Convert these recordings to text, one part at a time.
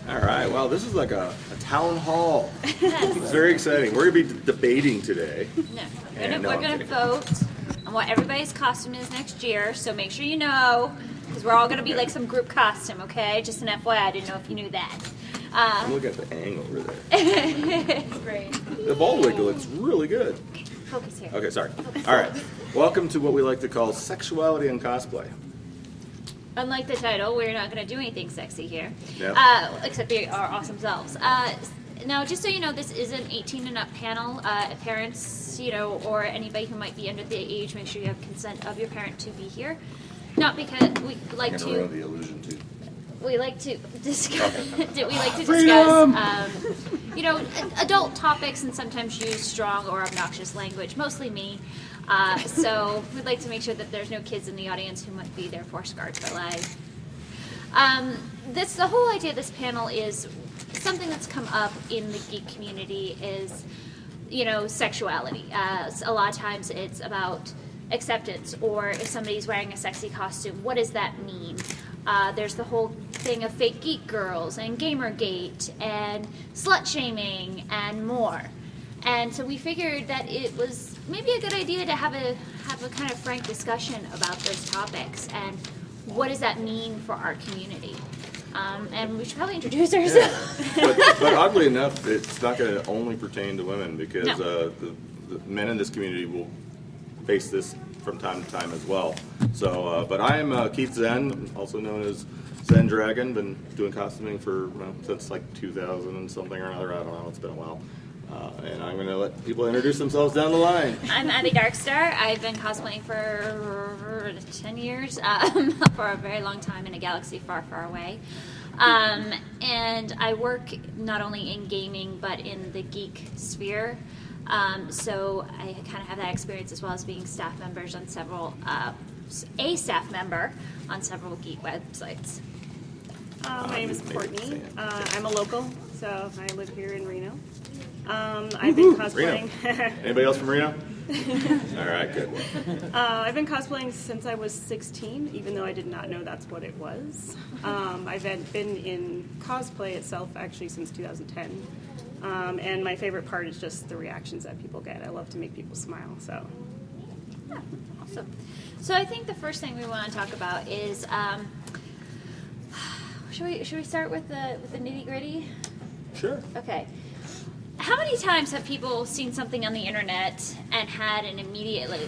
All right, well, this is like a town hall. It's very exciting. We're going to be debating today. No, And we're going to vote on what everybody's costume is next year, so make sure you know, because we're all going to be like some group costume, okay? Just an FYI, I didn't know if you knew that. Look at the ang over there. It's great. The ball wiggle looks really good. Focus here. Okay, sorry. All right, welcome to what we like to call sexuality and cosplay. Unlike the title, we're not going to do anything sexy here, Yep. except be our awesome selves. Now, just so you know, this is an 18 and up panel. Parents, or anybody who might be under the age, make sure you have consent of your parent to be here. Not because we like I'm to. gonna ruin the illusion too. We like to discuss. Freedom! Adult topics and sometimes use strong or obnoxious language. Mostly me. So we'd like to make sure that there's no kids in the audience who might be therefore scarred for life. The whole idea of this panel is something that's come up in the geek community is, sexuality. A lot of times it's about acceptance, or if somebody's wearing a sexy costume, what does that mean? There's the whole thing of fake geek girls and Gamergate and slut shaming and more. And so we figured that it was maybe a good idea to have a kind of frank discussion about those topics and what does that mean for our community. And we should probably introduce ourselves. Yeah. But oddly enough, it's not going to only pertain to women because No. The men in this community will face this from time to time as well. So, but I am Keith Zen, also known as Zen Dragon. Been doing costuming for since like 2000 and something or another. I don't know. It's been a while. And I'm going to let people introduce themselves down the line. I'm Abby Darkstar. I've been cosplaying for 10 years, for a very long time in a galaxy far, far away. And I work not only in gaming, but in the geek sphere. So I kind of have that experience as well as being staff members on a staff member on several geek websites. My name is Courtney. I'm a local, so I live here in Reno. I've been cosplaying. Anybody else from Reno? All right, good. I've been cosplaying since I was 16, even though I did not know that's what it was. I've been in cosplay itself actually since 2010. And my favorite part is just the reactions that people get. I love to make people smile. So, Yeah, awesome. So I think the first thing we want to talk about is, should we start with the nitty gritty? Sure. Okay. How many times have people seen something on the internet and had an immediately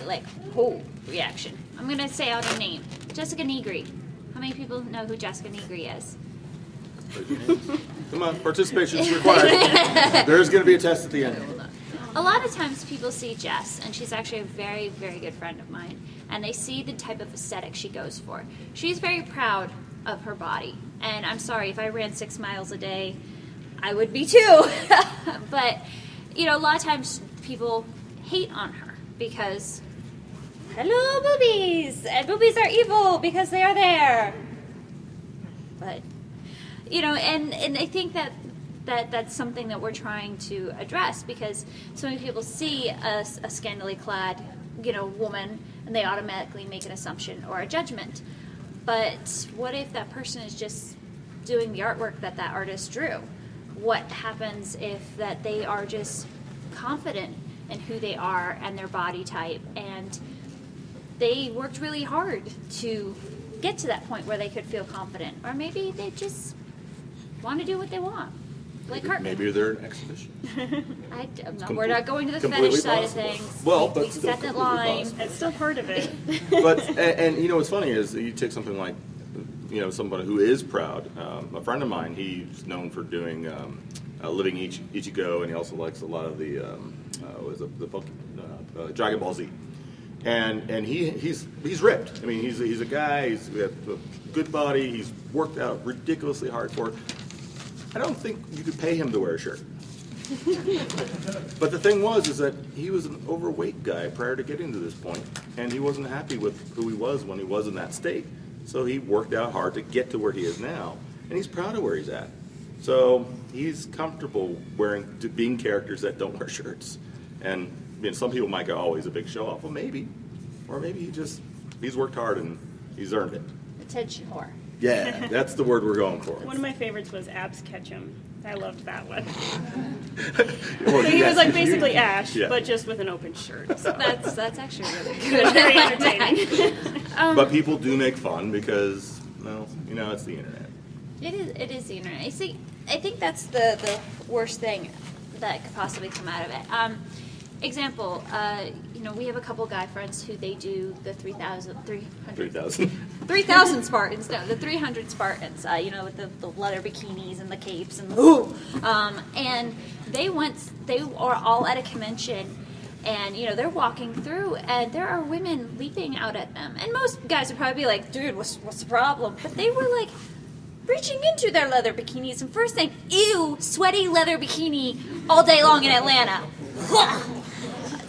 reaction? I'm gonna say out a name, Jessica Negri. How many people know who Jessica Negri is? Come on, participation is required. There's going to be a test at the end. A lot of times people see Jess, and she's actually a very, very good friend of mine, and they see the type of aesthetic she goes for. She's very proud of her body, and I'm sorry, if I ran 6 miles a day, I would be too. But, a lot of times people hate on her because, hello, boobies, and boobies are evil because they are there. But, and I think that's something that we're trying to address because so many people see a scantily clad, woman and they automatically make an assumption or a judgment. But what if that person is just doing the artwork that artist drew? What happens if that they are just confident in who they are and their body type and they worked really hard to get to that point where they could feel confident, or maybe they just want to do what they want, like Courtney. Maybe they're an exhibition. We're not going to the completely fetish side possible. of things. Well, we but still set that completely line. possible. it's still part of it. But and what's funny is you take something like somebody who is proud. A friend of mine, he's known for doing Living Ichigo, and he also likes a lot of the Dragon Ball Z. And he's ripped. I mean, he's a guy. He's got a good body. He's worked out ridiculously hard for it. I don't think you could pay him to wear a shirt. But the thing is that he was an overweight guy prior to getting to this point, and he wasn't happy with who he was when he was in that state. So he worked out hard to get to where he is now, and he's proud of where he's at. So he's comfortable being characters that don't wear shirts. And some people might go, "Oh, he's a big show off." Well, maybe, or maybe he's worked hard and he's earned it. Attention whore. Yeah, that's the word we're going for. One of my favorites was Abs Ketchum. I loved that one. Well, So he yes, was like you- basically Ash, yeah. but just with an open shirt. So That's actually really it good. was very entertaining. But people do make fun because, well, you know, it's the internet. It is the internet. You see, I think that's the worst thing that could possibly come out of it. Example, we have a couple guy friends who they do the 3,000 Spartans, no, the 300 Spartans, with the leather bikinis and the capes and and they are all at a convention, and they're walking through, and there are women leaping out at them, and most guys would probably be like, dude, what's the problem? But they were like reaching into their leather bikinis, and first thing, ew, sweaty leather bikini all day long in Atlanta.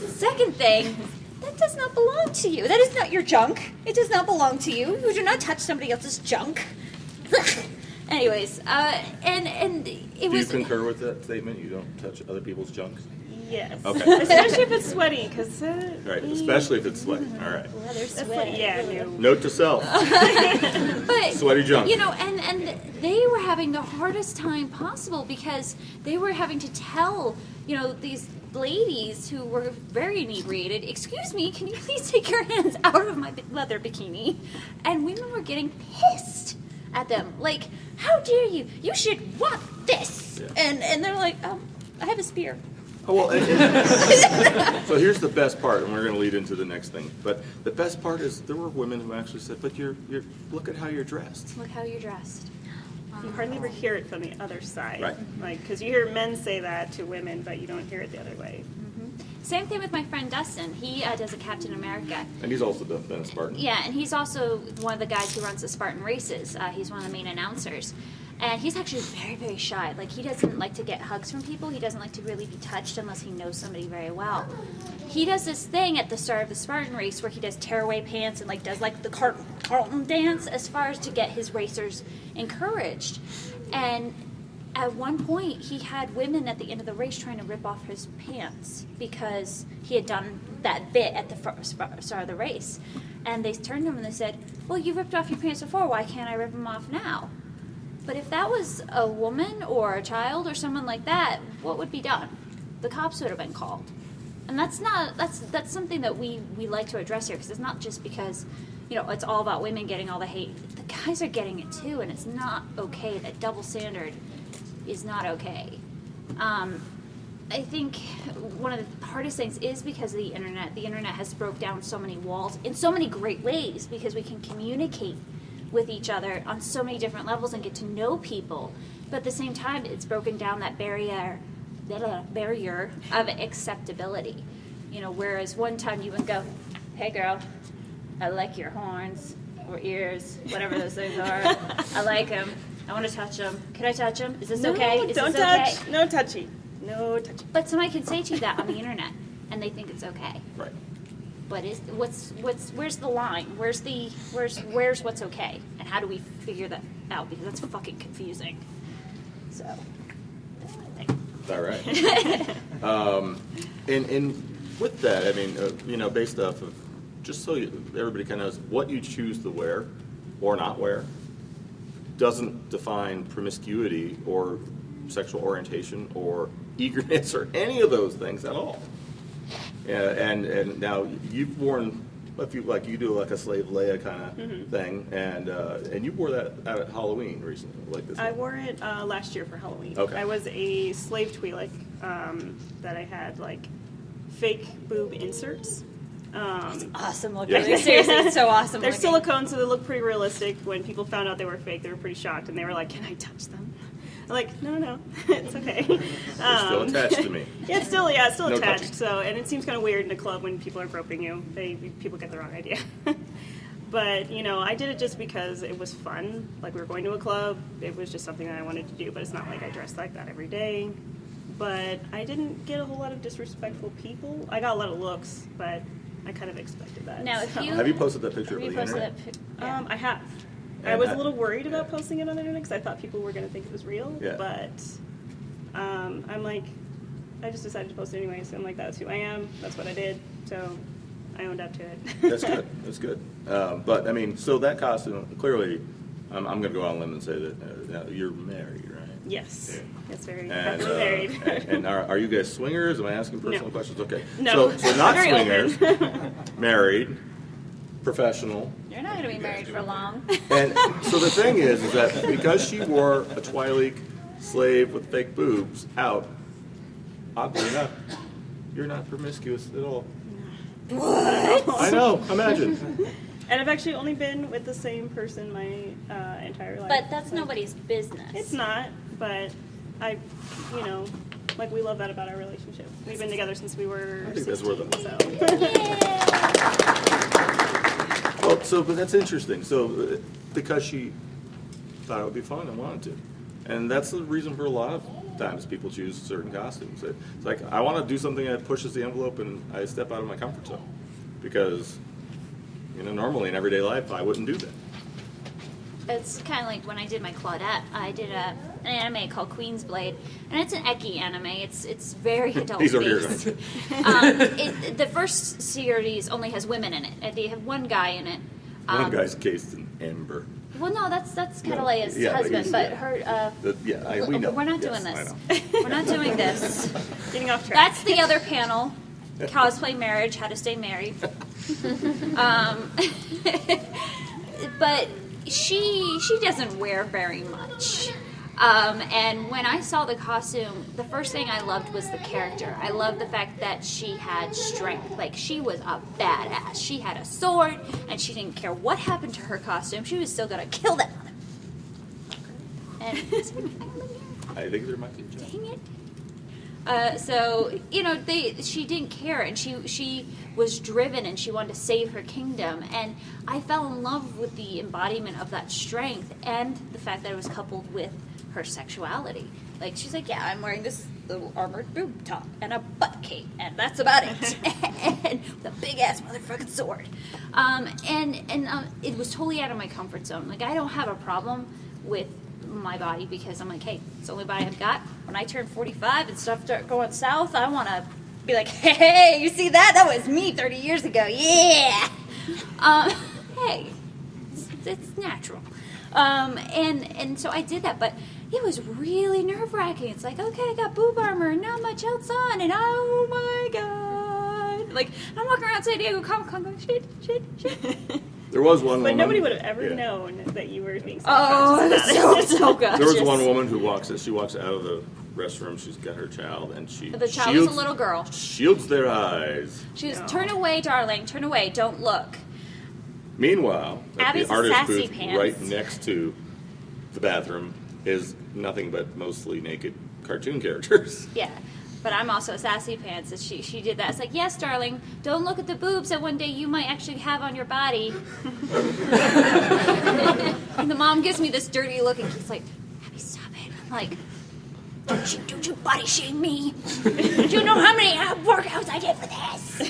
Second thing, that does not belong to you. That is not your junk. It does not belong to you. You do not touch somebody else's junk. Anyways, and it was. Do you concur with that statement? You don't touch other people's junk? Yes. Okay. Especially if it's sweaty, because Right, especially if it's sweaty. All right. Leather that's sweat. like, yeah, no. Note to self. But Sweaty junk. and they were having the hardest time possible because they were having to tell these ladies who were very inebriated, excuse me, can you please take your hands out of my leather bikini? And women were getting pissed at them, like, how dare you? You should want this. Yeah. And they're like, I have a spear. Oh, well, so here's the best part, and we're going to lead into the next thing. But the best part is there were women who actually said, "But you're look at how you're dressed." Look how you're dressed. You hardly ever hear it from the other side. Right. Like, because you hear men say that to women, but you don't hear it the other way. Same thing with my friend Dustin. He does a Captain America. And he's also been a Spartan. Yeah, and he's also one of the guys who runs the Spartan races. He's one of the main announcers. And he's actually very, very shy. Like, he doesn't like to get hugs from people. He doesn't like to really be touched unless he knows somebody very well. He does this thing at the start of the Spartan race where he does tearaway pants and, does, the Carlton dance as far as to get his racers encouraged. And at one point, he had women at the end of the race trying to rip off his pants because he had done that bit at the start of the race. And they turned to him and they said, well, you ripped off your pants before. Why can't I rip them off now? But if that was a woman or a child or someone like that, what would be done? The cops would have been called. And that's something that we like to address here, because it's not just because, it's all about women getting all the hate. The guys are getting it too, and it's not okay. That double standard is not okay. I think one of the hardest things is because of the internet. The internet has broke down so many walls in so many great ways because we can communicate with each other on so many different levels and get to know people. But at the same time, it's broken down that barrier of acceptability. Whereas one time you would go, hey girl, I like your horns or ears, whatever those things are. I like them. I want to touch them. Can I touch them? Is this okay? Is Don't this touch. okay? No touchy. No touchy. But somebody can say to you that on the internet, and they think it's okay. Right. But where's the line? Where's what's okay? And how do we figure that out? Because that's fucking confusing. So that's my thing. Is that right? And with that, I mean, based off of, just so everybody kind of knows, what you choose to wear or not wear doesn't define promiscuity or sexual orientation or eagerness or any of those things at all. Yeah, and now you've worn, if you do a slave Leia kind of thing, and you wore that out at Halloween recently, like this. I wore it last year for Halloween. Okay. I was a slave Twi'lek that I had fake boob inserts. Awesome looking. Yeah. Seriously, it's so awesome. They're looking. silicone, so they look pretty realistic. When people found out they were fake, they were pretty shocked, and they were like, "Can I touch them?" I'm like, "No, it's okay." They're still attached to me. Yeah, it's still No attached. touching. So, and it seems kind of weird in a club when people are groping you. People get the wrong idea. But I did it just because it was fun. Like, we were going to a club. It was just something that I wanted to do. But it's not like I dressed like that every day. But I didn't get a whole lot of disrespectful people. I got a lot of looks, but I kind of expected that. Now, if so. you Have you posted that picture have of you the posted internet? that yeah. I have. I And was I- a little worried about posting it on the internet because I thought people were going to think it was real. Yeah. But I'm like, I just decided to post it anyway. So I'm like, that's who I am. That's what I did. So I owned up to it. That's good. That's good. But I mean, so that costume clearly I'm going to go on a limb and say that you're married, right? Yes. Yeah. Yes, very And, happily married. and are you guys swingers? Am I asking personal No. questions? Okay. No. So not Very swingers, married, professional. You're not going to be married for long. And so the thing is that because she wore a Twi'lek slave with fake boobs out, oddly enough, you're not promiscuous at all. What? I know. Imagine. And I've actually only been with the same person my entire life. But that's Like, nobody's business. It's not, but like we love that about our relationship. We've been together since we were I think 16, that's so. Well, but that's interesting. So because she thought it would be fun and wanted to. And that's the reason for a lot of times people choose certain costumes. It's like, I want to do something that pushes the envelope and I step out of my comfort zone. Because, normally in everyday life, I wouldn't do that. It's kind of like when I did my Claudette. I did an anime called Queen's Blade, and it's an eki anime. It's very adult These are here, based. don't The first series only has women in it. They have one guy in it. One guy's cased in amber. Well, no, that's Catalea's yeah, husband, but yeah. her. We know. We're not Yes, doing I this. know. We're not doing this. Getting off track. That's the other panel. Cosplay marriage, how to stay married. But she doesn't wear very much. And when I saw the costume, the first thing I loved was the character. I loved the fact that she had strength. Like, she was a badass. She had a sword, and she didn't care what happened to her costume. She was still going to kill that one. And I think there might be a joke. dang it. She didn't care, and she was driven, and she wanted to save her kingdom. And I fell in love with the embodiment of that strength, and the fact that it was coupled with her sexuality. Like, she's like, yeah, I'm wearing this little armored boob top and a butt cape, and that's about it. And with a big ass motherfucking sword. It was totally out of my comfort zone. Like, I don't have a problem with my body because I'm like, hey, it's the only body I've got. When I turn 45 and stuff start going south, I want to be like, hey, you see that? That was me 30 years ago. Yeah. Hey, it's natural. And so I did that, but it was really nerve-wracking. It's like, okay, I got boob armor and not much else on, and oh my god. Like, I'm walking around San Diego Comic-Con going, shit. There was one But woman. nobody would have ever Yeah. known that you were being Oh, self-conscious about it. so gosh. There was one woman who walks out of the restroom. She's got her child, and she The child shields, was a little girl. shields their eyes. She was, No. turn away, darling, turn away, don't look. Meanwhile, at Abby's the a artist sassy booth pants. right next to the bathroom is nothing but mostly naked cartoon characters. Yeah. But I'm also a sassy pants, and she did that. It's like, yes, darling, don't look at the boobs that one day you might actually have on your body. And the mom gives me this dirty look, and she's like, Abby, stop it. I'm like, don't you body shame me. Do you know how many workouts I did for this?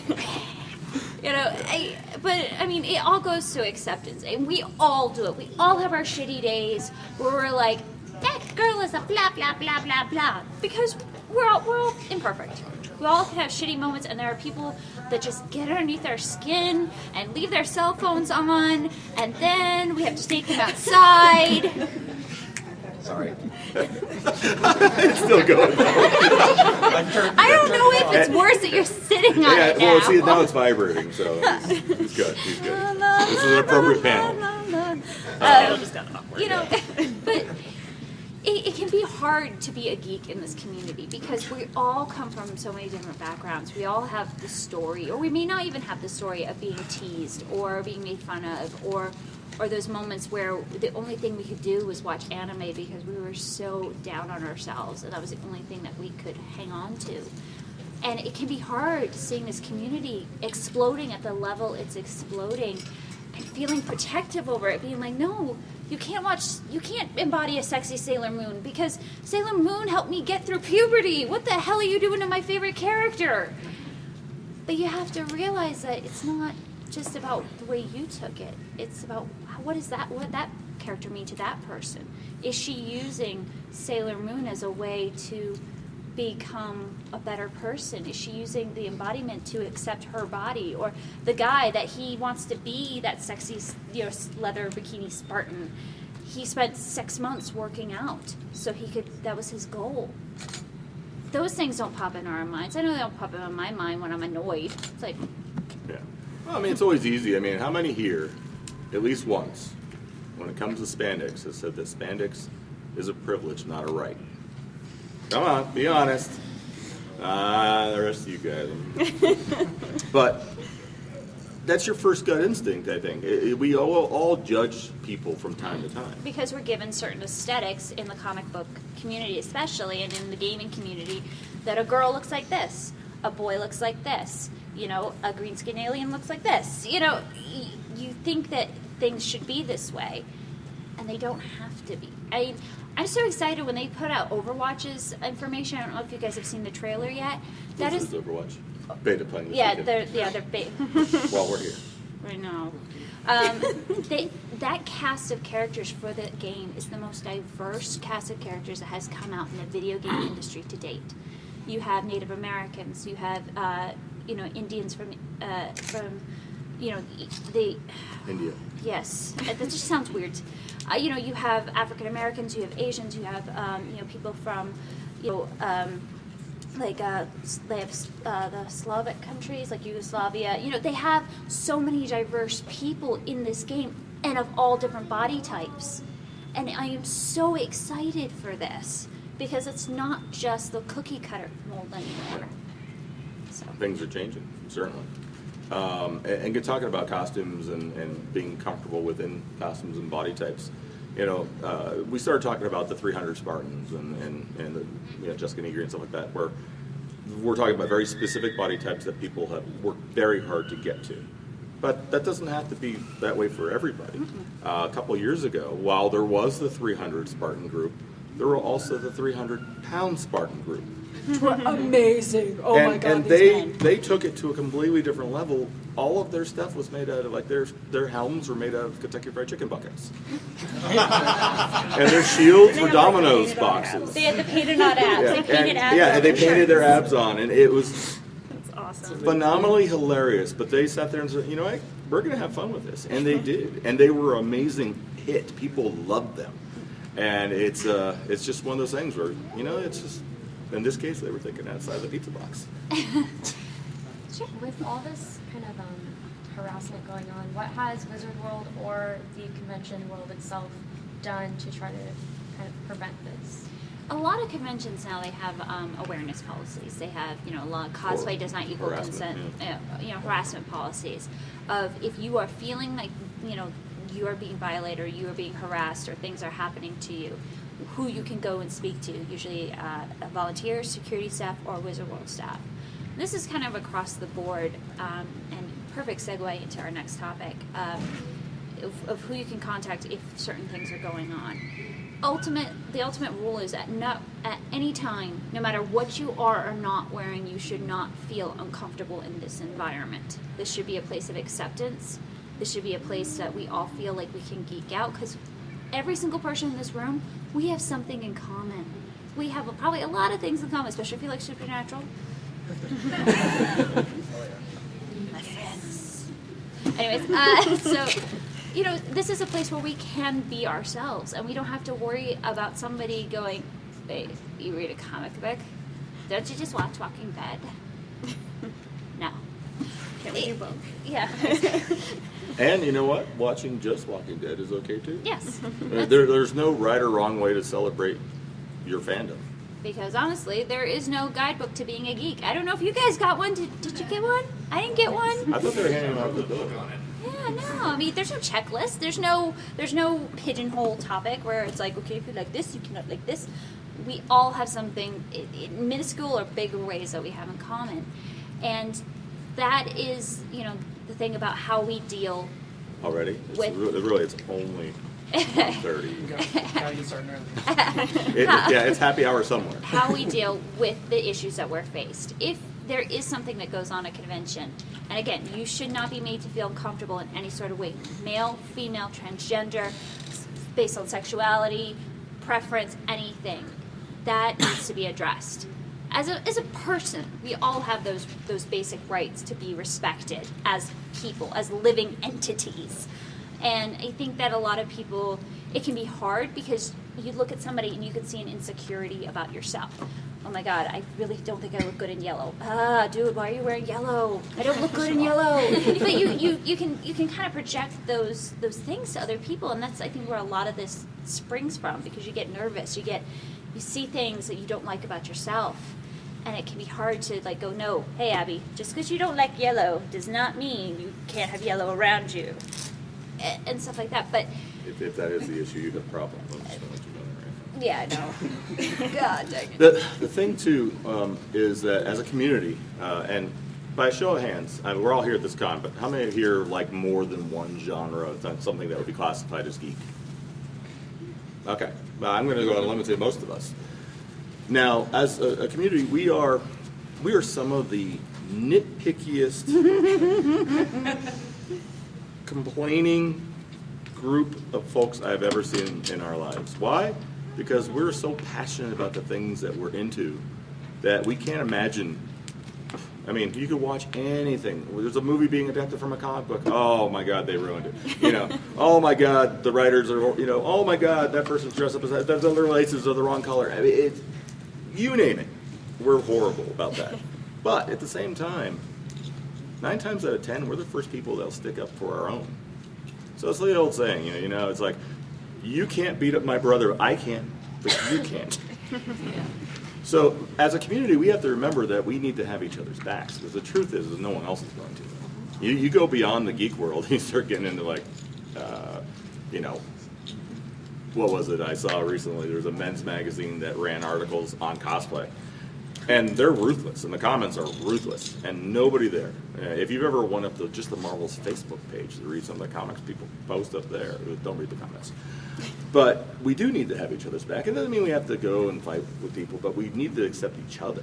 It all goes to acceptance, and we all do it. We all have our shitty days where we're like, that girl is a blah, blah, blah, blah, blah. Because we're all imperfect. We all have shitty moments, and there are people that just get underneath our skin and leave their cell phones on, and then we have to take them outside. Sorry. It's still going. I don't know if it's worse that you're sitting on it now. Well, see, now it's vibrating, so he's good. He's good. This is an appropriate panel. It just got awkward. But it can be hard to be a geek in this community because we all come from so many different backgrounds. We all have the story, or we may not even have the story of being teased or being made fun of, or those moments where the only thing we could do was watch anime because we were so down on ourselves, and that was the only thing that we could hang on to. And it can be hard seeing this community exploding at the level it's exploding and feeling protective over it, being like, no, you can't embody a sexy Sailor Moon because Sailor Moon helped me get through puberty. What the hell are you doing to my favorite character? But you have to realize that it's not just about the way you took it. It's about what did that character mean to that person? Is she using Sailor Moon as a way to become a better person? Is she using the embodiment to accept her body? Or the guy that he wants to be, that sexy, leather bikini Spartan, he spent 6 months working out so he could, that was his goal. Those things don't pop in our minds. I know they don't pop in my mind when I'm annoyed. It's like, Yeah. Well, I mean, it's always easy. I mean, how many here, at least once, when it comes to spandex, has said that spandex is a privilege, not a right? Come on, be honest. The rest of you guys. But that's your first gut instinct, I think. We all judge people from time to time. because we're given certain aesthetics in the comic book community especially, and in the gaming community, that a girl looks like this, a boy looks like this, you know, a green skin alien looks like this. You know, you think that things should be this way, and they don't have to be. I'm so excited when they put out Overwatch's information. I don't know if you guys have seen the trailer yet. That This is, is Overwatch. Beta playing this yeah, weekend. they're big. While we're here. Right now. That cast of characters for the game is the most diverse cast of characters that has come out in the video game industry to date. You have Native Americans, you have Indians from the India. yes, that just sounds weird. You have African Americans, you have Asians, you have people from they have the Slavic countries like Yugoslavia. They have so many diverse people in this game, and of all different body types. And I am so excited for this because it's not just the cookie cutter mold anymore. So. Things are changing, certainly. And get talking about costumes and being comfortable within costumes and body types. We started talking about the 300 Spartans and Jessica Negri and stuff like that, where we're talking about very specific body types that people have worked very hard to get to. But that doesn't have to be that way for everybody. A couple of years ago, while there was the 300 Spartan group, there were also the 300-pound Spartan group. Amazing. Oh my God. And they took it to a completely different level. All of their stuff was made out of their helms were made out of Kentucky Fried Chicken buckets, and their shields were Domino's boxes. They had the painted on abs. They painted abs. Yeah, on and they their painted shirts. their abs on, and it was That's awesome. phenomenally hilarious. But they sat there and said, what? We're going to have fun with this, and they did, and they were an amazing hit. People loved them, and it's just one of those things where it's just. In this case, they were thinking outside the pizza box. With all this kind of harassment going on, what has Wizard World or the convention world itself done to try to kind of prevent this? A lot of conventions now, they have awareness policies. They have, a lot of cosplay does not equal consent, harassment policies of if you are feeling like, you are being violated or you are being harassed or things are happening to you, who you can go and speak to, usually volunteers, security staff, or Wizard World staff. This is kind of across the board, and perfect segue into our next topic of who you can contact if certain things are going on. The ultimate rule is that at any time, no matter what you are or not wearing, you should not feel uncomfortable in this environment. This should be a place of acceptance. This should be a place that we all feel like we can geek out, because every single person in this room, we have something in common. We have probably a lot of things in common, especially if you like Supernatural. My friends. Anyways, so, this is a place where we can be ourselves, and we don't have to worry about somebody going, "Wait, you read a comic book? Don't you just watch Walking Dead?" No. Can we do both? Yeah. And you know what? Watching just Walking Dead is okay too. Yes. There's no right or wrong way to celebrate your fandom. Because honestly, there is no guidebook to being a geek. I don't know if you guys got one. Did you get one? I didn't get one. I thought they were handing them out the door. Yeah, no. I mean, there's no checklist. There's no pigeonhole topic where it's like, okay, if you like this, you cannot like this. We all have something in minuscule or bigger ways that we have in common, and that is, the thing about how we deal. Already? It's only 1:30. Gotta get started early. It's happy hour somewhere. How we deal with the issues that we're faced. If there is something that goes on at a convention, and again, you should not be made to feel comfortable in any sort of way, male, female, transgender, based on sexuality, preference, anything, that needs to be addressed. As a person, we all have those basic rights to be respected as people, as living entities. And I think that a lot of people, it can be hard because you look at somebody and you can see an insecurity about yourself. Oh my God, I really don't think I look good in yellow. Dude, why are you wearing yellow? I don't look good in yellow. But you can kind of project those things to other people, and that's, I think, where a lot of this springs from, because you get nervous, you see things that you don't like about yourself, and it can be hard to like go, no, hey Abby, just because you don't like yellow does not mean you can't have yellow around you, and stuff like that. But If that is the issue, you've got a problem. I'm just gonna let you know that right now. yeah, I know. God dang it. The thing too is that as a community, and by a show of hands, I mean, we're all here at this con, but how many here like more than one genre, something that would be classified as geek? Okay, well, I'm going to go on a limit to most of us. Now, as a community, we are some of the nitpickiest, complaining group of folks I've ever seen in our lives. Why? Because we're so passionate about the things that we're into that we can't imagine. I mean, you could watch anything. There's a movie being adapted from a comic book. Oh my God, they ruined it. Oh my God, the writers are. Oh my God, that person's dressed up as that. The laces are the wrong color. I mean, you name it. We're horrible about that. But at the same time, 9 times out of 10, we're the first people that'll stick up for our own. So it's the old saying, it's like, you can't beat up my brother, I can, but you can't. So as a community, we have to remember that we need to have each other's backs, because the truth is no one else is going to. You go beyond the geek world, and you start getting into like, what was it I saw recently? There was a men's magazine that ran articles on cosplay. And they're ruthless, and the comments are ruthless, and nobody there. If you've ever went up to just the Marvel's Facebook page to read some of the comics people post up there, don't read the comments. But we do need to have each other's back. It doesn't mean we have to go and fight with people, but we need to accept each other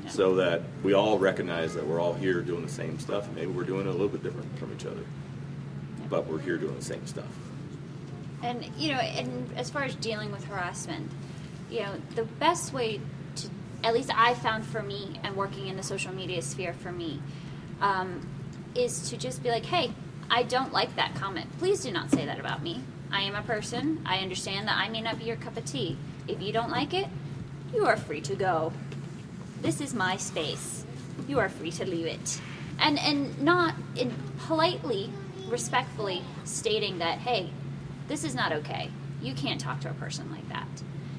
so that we all recognize that we're all here doing the same stuff, and maybe we're doing it a little bit different from each other, but we're here doing the same stuff. And, and as far as dealing with harassment, the best way to, at least I found for me, and working in the social media sphere for me, is to just be like, hey, I don't like that comment. Please do not say that about me. I am a person. I understand that I may not be your cup of tea. If you don't like it, you are free to go. This is my space. You are free to leave it. And not in politely, respectfully stating that, hey, this is not okay. You can't talk to a person like that.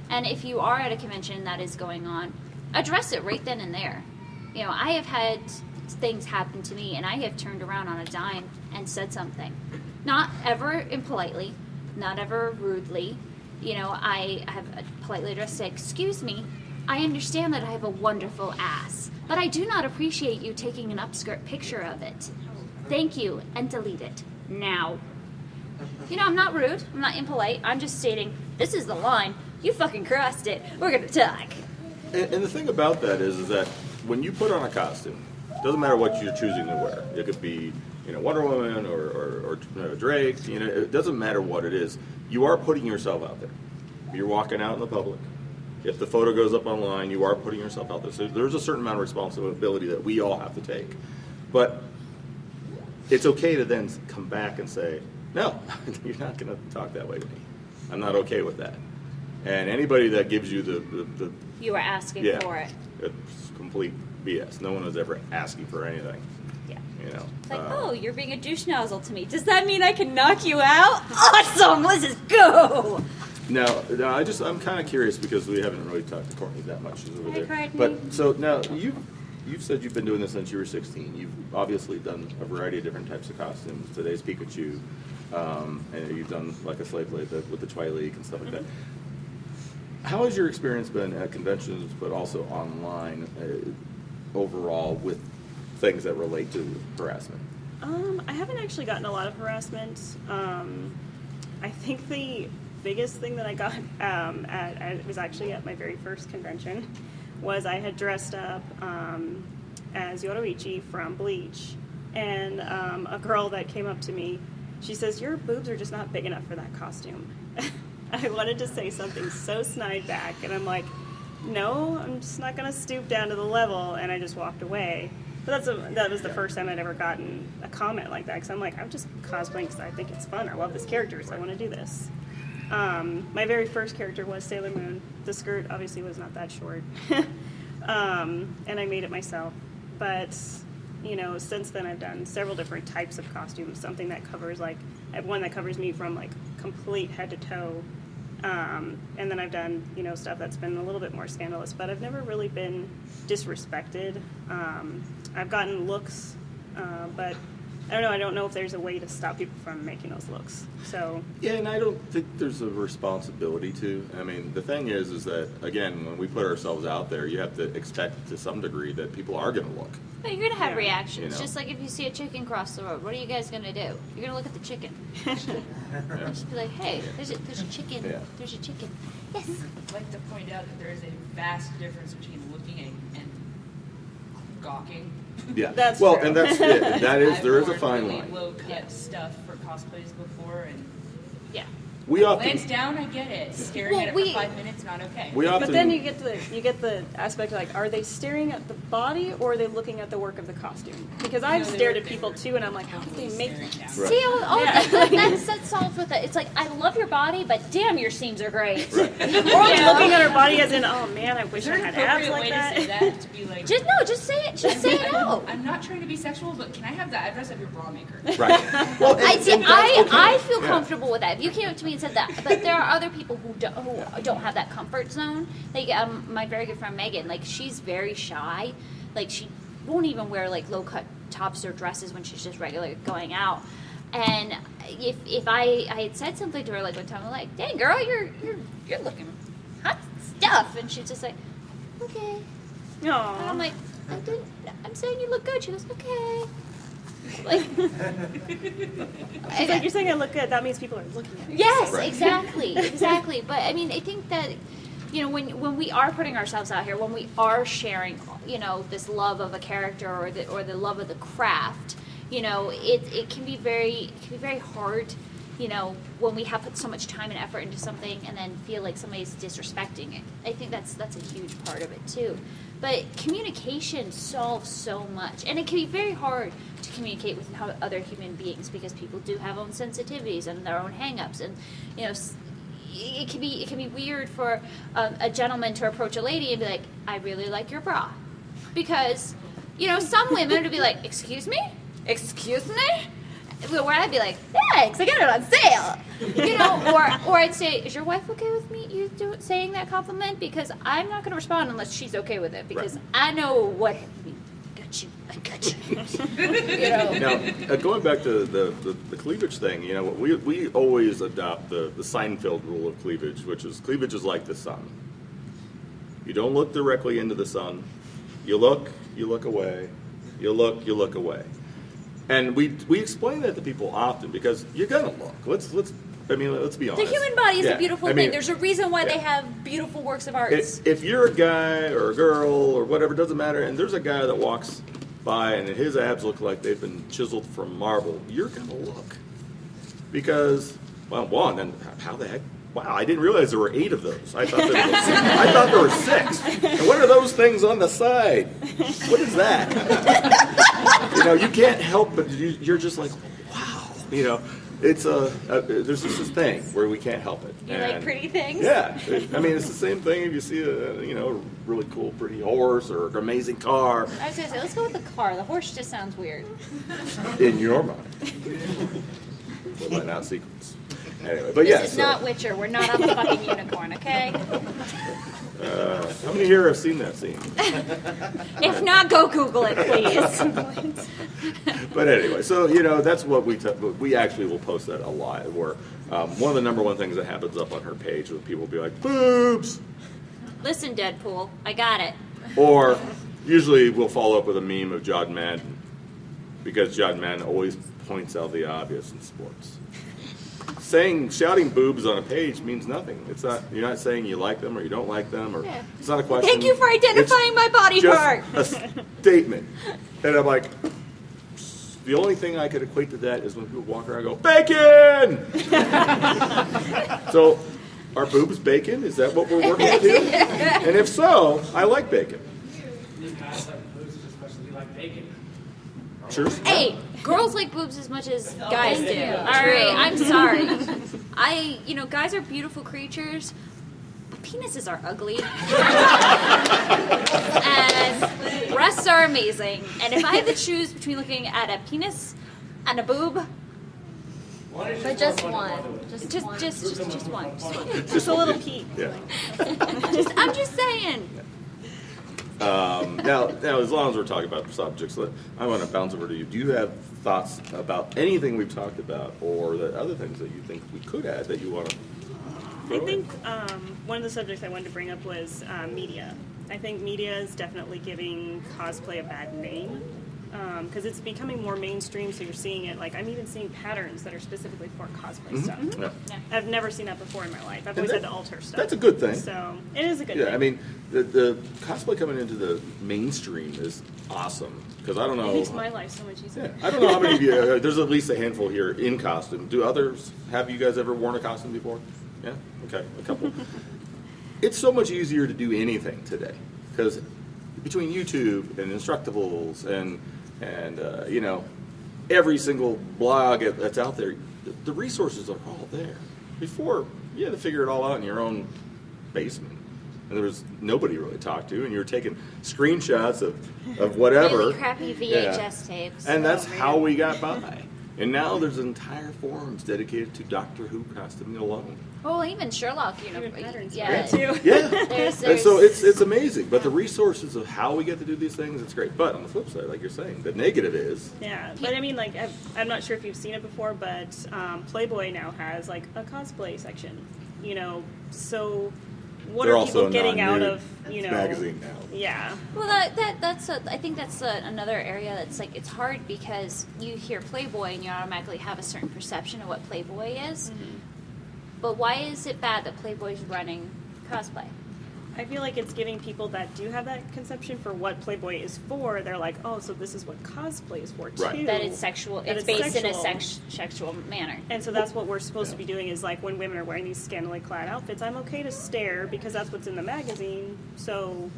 And if you are at a convention that is going on, address it right then and there. I have had things happen to me, and I have turned around on a dime and said something. Not ever impolitely, not ever rudely. I have politely addressed, say, excuse me, I understand that I have a wonderful ass, but I do not appreciate you taking an upskirt picture of it. Thank you, and delete it. Now. I'm not rude, I'm not impolite, I'm just stating, this is the line, you fucking crossed it, we're gonna talk. And the thing about that is that when you put on a costume, it doesn't matter what you're choosing to wear. It could be, Wonder Woman or Drake. It doesn't matter what it is. You are putting yourself out there. You're walking out in the public. If the photo goes up online, you are putting yourself out there. So there's a certain amount of responsibility that we all have to take. But it's okay to then come back and say, no, you're not going to talk that way to me. I'm not okay with that. And anybody that gives you the you were asking for it. It's complete BS. No one was ever asking for anything. Yeah. It's like, oh, you're being a douche nozzle to me. Does that mean I can knock you out? Awesome, let's just go. No, I'm kind of curious because we haven't really talked to Courtney that much over there. Courtney. But so now you've said you've been doing this since you were 16. You've obviously done a variety of different types of costumes. Today's Pikachu, and you've done like a slave play with the Twilight and stuff like that. How has your experience been at conventions, but also online overall with things that relate to harassment? I haven't actually gotten a lot of harassment. I think the biggest thing that I got it was actually at my very first convention, was I had dressed up as Yoruichi from Bleach, and a girl that came up to me, she says, your boobs are just not big enough for that costume. I wanted to say something so snide back, and I'm like, no, I'm just not going to stoop down to the level, and I just walked away. But that was the first time I'd ever gotten a comment like that, because I'm like, I'm just cosplaying because I think it's fun. I love this character, so I want to do this. My very first character was Sailor Moon. The skirt obviously was not that short. And I made it myself. But, you know, since then I've done several different types of costumes. Something that covers, like, I have one that covers me from, like, complete head to toe. And then I've done, you know, stuff that's been a little bit more scandalous, but I've never really been disrespected. I've gotten looks, but I don't know. I don't know if there's a way to stop people from making those looks. So Yeah, and I don't think there's a responsibility to. I mean, the thing is that, again, when we put ourselves out there, you have to expect to some degree that people are going to look. But you're gonna have Yeah. reactions, You know. just like if you see a chicken cross the road. What are you guys gonna do? You're gonna look at the chicken. Just be like, hey, there's a chicken. Yeah. There's a chicken. Yes. I'd like to point out that there is a vast difference between looking and gawking. Yeah. That's well, true. and that's it. That is, I've there is a worn fine really line. low-cut stuff for cosplays before, and Yeah. We often, glance down, I get it. Staring Well, at it we- for 5 minutes, not okay. we often, But then you get the aspect of, like, are they staring at the body or are they looking at the work of the costume? Because I've No, they stared were- at they people were too, and I'm like, how did they make staring that? down. Right. See, all Yeah. that's solved with it. It's like, I love your body, but damn, your seams are great. Right. Or I'm looking at her body as in, oh man, I Is wish there I an had abs appropriate like way that. to say that? To be like, Just say it. Just say it out. I'm not trying to be sexual, but can I have the address of your bra maker? right. Well, I see. and that's okay. I feel Yeah. comfortable with that. If you came up to me and said that, but there are other people who don't have that comfort zone. Like my very good friend Megan, like she's very shy. Like she won't even wear like low cut tops or dresses when she's just regular going out. And if I had said something to her like one time, I'm like, "Dang girl, you're looking hot stuff," and she's just like, "Okay." And I'm Aw. like, I'm saying you look good. She goes, "Okay." Like, She's like, you're saying I look good. That means people are looking at me. yes, Right. exactly. But I mean, I think that, you know, when we are putting ourselves out here, when we are sharing, you know, this love of a character or the love of the craft, you know, it can be very hard, you know, when we have put so much time and effort into something and then feel like somebody's disrespecting it. I think that's a huge part of it too. But communication solves so much, and it can be very hard to communicate with other human beings because people do have own sensitivities and their own hang-ups, and you know, it can be weird for a gentleman to approach a lady and be like, "I really like your bra," because you know some women would be like, "Excuse me, where I'd be like, "Thanks, I got it on sale," you know, or I'd say, "Is your wife okay with me saying that compliment?" Because I'm not going to respond unless she's okay with it, because Right. I know what I got you. You know. Now, going back to the cleavage thing, you know, we always adopt the Seinfeld rule of cleavage, which is cleavage is like the sun. You don't look directly into the sun. You look away. You look away. And we explain that to people often because you're gonna look. Let's be honest. The human body is Yeah. a beautiful I mean, thing. There's a reason why they yeah. have beautiful works of art. If you're a guy or a girl or whatever, it doesn't matter, and there's a guy that walks by and his abs look like they've been chiseled from marble, you're gonna look. Because, well, one, and how the heck? Wow, I didn't realize there were 8 of those. I thought there were 6. And what are those things on the side? What is that? You know, you can't help but you're just like, wow. You know, it's there's just this thing where we can't help it. You like pretty things? Yeah, I mean, it's the same thing if you see a really cool, pretty horse or an amazing car I was gonna say, let's go with the car. The horse just sounds weird. in your mind. We'll let out secrets. Anyway, but yeah. This is so, not Witcher. We're not on the fucking unicorn, okay? how many here have seen that scene? If not, go Google it, please. But anyway, so that's what we actually will post that a lot. Where one of the number one things that happens up on her page is people will be like, boobs. Listen, Deadpool, I got it. Or usually we'll follow up with a meme of John Madden, because John Madden always points out the obvious in sports. Shouting boobs on a page means nothing. It's not. You're not saying you like them or you don't like them, or Yeah. it's not a question. Thank you for identifying my body just part. a statement. And I'm like, the only thing I could equate to that is when people walk around and go, bacon! So, are boobs bacon? Is that what we're working with here? And if so, I like bacon. You guys like boobs just because you like bacon. Sculptures. Hey, girls like boobs as much as guys do. you. All right, I'm sorry. Guys are beautiful creatures, but penises are ugly. And breasts are amazing. And if I had to choose between looking at a penis and a boob, But just one. just one. Just one. Just a little peek. Yeah. I'm just saying. Now, as long as we're talking about subjects, I want to bounce over to you. Do you have thoughts about anything we've talked about, or the other things that you think we could add that you want to? I think one of the subjects I wanted to bring up was media. I think media is definitely giving cosplay a bad name because it's becoming more mainstream. So you're seeing it. Like I'm even seeing patterns that are specifically for cosplay stuff. Yeah. I've never seen that before in my life. I've always had to alter stuff. That's a good thing. So it is a good Yeah, thing. I mean, the cosplay coming into the mainstream is awesome because I don't know. It makes my life so much Yeah, easier. I don't know how many of you. There's at least a handful here in costume. Do others? Have you guys ever worn a costume before? Yeah. Okay, a couple. It's so much easier to do anything today because between YouTube and Instructables and every single blog that's out there, the resources are all there. Before, you had to figure it all out in your own basement. And there was nobody really to talk to, and you were taking screenshots of whatever. Really crappy VHS tapes. And that's how we got by. And now there's entire forums dedicated to Doctor Who costuming alone. Well, even Sherlock, Even patterns yeah. for it, too. Yeah. There's And so it's amazing. But the resources of how we get to do these things, it's great. But on the flip side, like you're saying, the negative is Yeah, but I mean, like, I'm not sure if you've seen it before, but Playboy now has like a cosplay section. So what they're are also people getting out non-nude of magazine now. Yeah, Well, I think that's another area that's like it's hard because you hear Playboy and you automatically have a certain perception of what Playboy is. But why is it bad that Playboy's running cosplay? I feel like it's giving people that do have that conception for what Playboy is for. They're like, oh, so this is what cosplay is for too. Right. That it's sexual. That It's based in a sexual. sexual manner. And so that's what we're supposed to be doing is like when women are wearing these scantily clad outfits, I'm okay to stare because that's what's in the magazine. So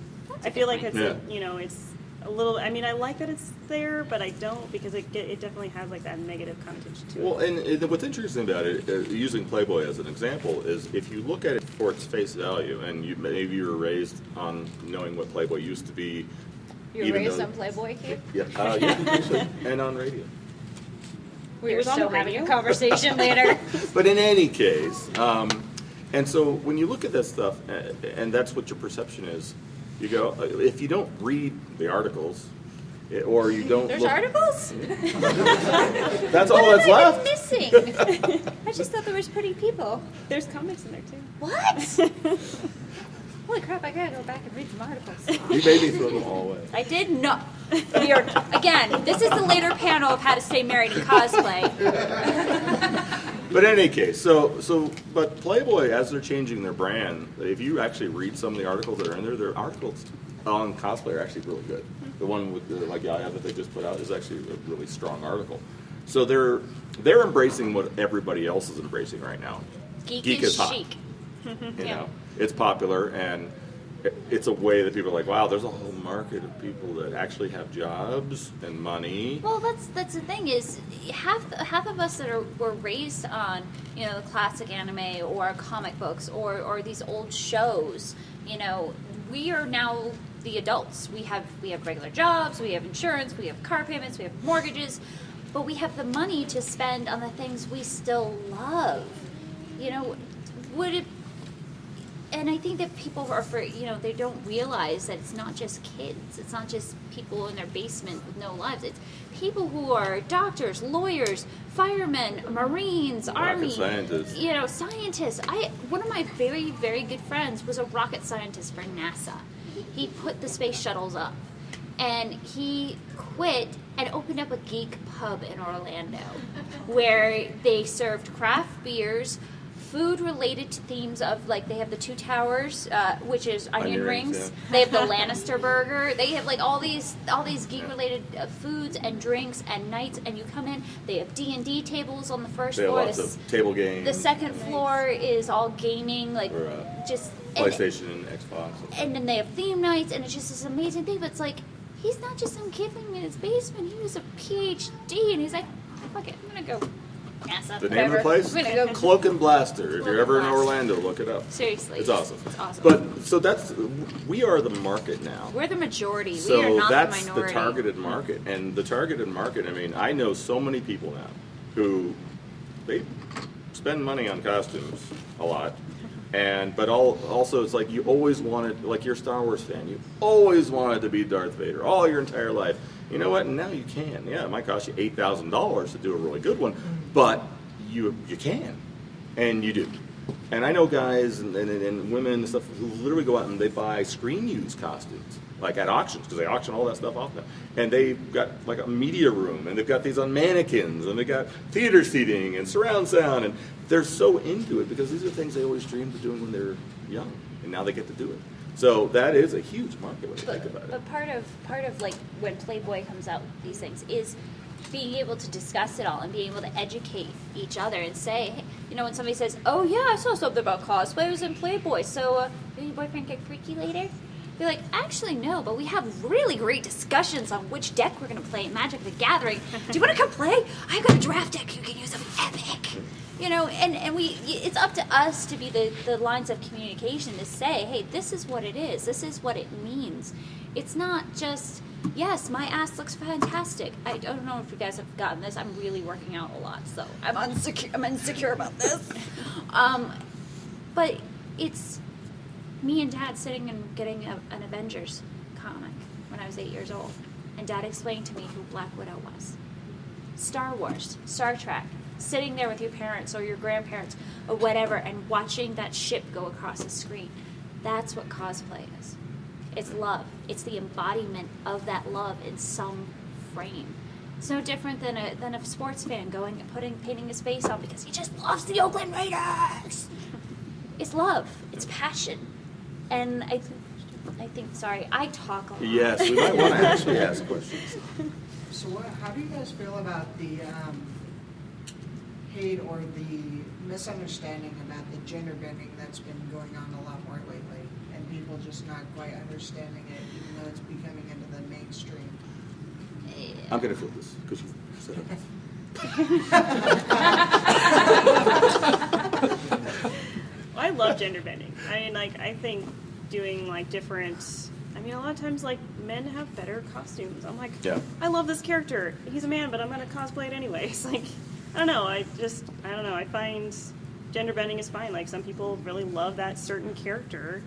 I feel like it's it's a little. I mean, I like that it's there, but I don't because it definitely has like that negative connotation to it. Well, and what's interesting about it, using Playboy as an example, is if you look at it for its face value, and maybe you were raised on knowing what Playboy used to be. You're even raised though- on Playboy, Kate? Yeah, actually, and on radio. We It were was on still the having a radio? conversation later. But in any case, and so when you look at this stuff, and that's what your perception is, you go, if you don't read the articles, or you don't There's look, articles? that's all that's What am I left. missing? I just thought there was pretty people. There's comics in there too. What? Holy crap, I gotta go back and read some articles. You made me throw them all away. I did not. We are, again, this is the later panel of how to stay married in cosplay. But in any case, but Playboy, as they're changing their brand, if you actually read some of the articles that are in there, their articles on cosplay are actually really good. The one with the Yaya that they just put out is actually a really strong article. So they're embracing what everybody else is embracing right now. Geek is hot. chic. You know, it's popular, and it's a way that people are like, wow, there's a whole market of people that actually have jobs and money. Well, that's the thing is half of us that were raised on the classic anime or comic books or these old shows. We are now the adults. We have regular jobs. We have insurance. We have car payments. We have mortgages. But we have the money to spend on the things we still love. Would it? And I think that people are they don't realize that it's not just kids. It's not just people in their basement with no lives. It's people who are doctors, lawyers, firemen, Marines, Army, scientists. Scientists. One of my very, very good friends was a rocket scientist for NASA. He put the space shuttles up, and he quit and opened up a geek pub in Orlando, where they served craft beers. Food related to themes of they have the Two Towers, which is onion rings. Yeah. They have the Lannister burger. They have all these geek related foods and drinks and nights. And you come in, they have D&D tables on the first They have floor. lots of table games. The second floor is all gaming, Or, just PlayStation and Xbox. and then they have theme nights, and it's just this amazing thing. But it's he's not just some kid living in his basement. He was a PhD, and he's like, fuck it, I'm gonna go ass up. The name of the place? I'm gonna go. Cloak and Blaster. If Cloak you're ever in and Blaster. Orlando, look it up. Seriously, It's awesome. It's awesome. But so we are the market now. We're the majority. We are So not that's the the minority. targeted market. And the targeted market, I mean, I know so many people now who they spend money on costumes a lot. But also it's like you always wanted, like you're a Star Wars fan, you always wanted to be Darth Vader all your entire life. You know what? And now you can. Yeah, it might cost you $8,000 to do a really good one, but you can, and you do. And I know guys and women and stuff who literally go out and they buy screen use costumes, like at auctions, because they auction all that stuff off now. And they've got like a media room, and they've got these on mannequins, and they've got theater seating and surround sound, and they're so into it because these are things they always dreamed of doing when they're young, and now they get to do it. So that is a huge market when you think about it. But part of like when Playboy comes out with these things is being able to discuss it all and being able to educate each other and say, hey, you know, when somebody says, oh yeah, I saw something about cosplay, it was in Playboy, so did your boyfriend get freaky later? Be like, actually no, but we have really great discussions on which deck we're going to play in Magic the Gathering. Do you want to come play? I've got a draft deck you can use. Something epic. You know, and it's up to us to be the lines of communication to say, hey, this is what it is. This is what it means. It's not just, yes, my ass looks fantastic. I don't know if you guys have gotten this. I'm really working out a lot, so I'm insecure about this. But it's me and Dad sitting and getting an Avengers comic when I was 8 years old, and Dad explained to me who Black Widow was. Star Wars, Star Trek, sitting there with your parents or your grandparents or whatever and watching that ship go across the screen. That's what cosplay is. It's love. It's the embodiment of that love in some frame. It's no different than a sports fan going and painting his face on because he just loves the Oakland Raiders. It's love. It's passion. And I think, sorry, I talk a lot. Yes, we might want to actually ask questions. So how do you guys feel about the hate or the misunderstanding about the gender bending that's been going on a lot more lately, and people just not quite understanding it, even though it's becoming into the mainstream? I'm going to flip this because you said it. I love gender bending. I mean, like, I think doing like different. I mean, a lot of times, like, men have better costumes. I'm like, Yeah. I love this character. He's a man, but I'm gonna cosplay it anyways. Like, I don't know. I don't know. I find gender bending is fine. Like, some people really love that certain character,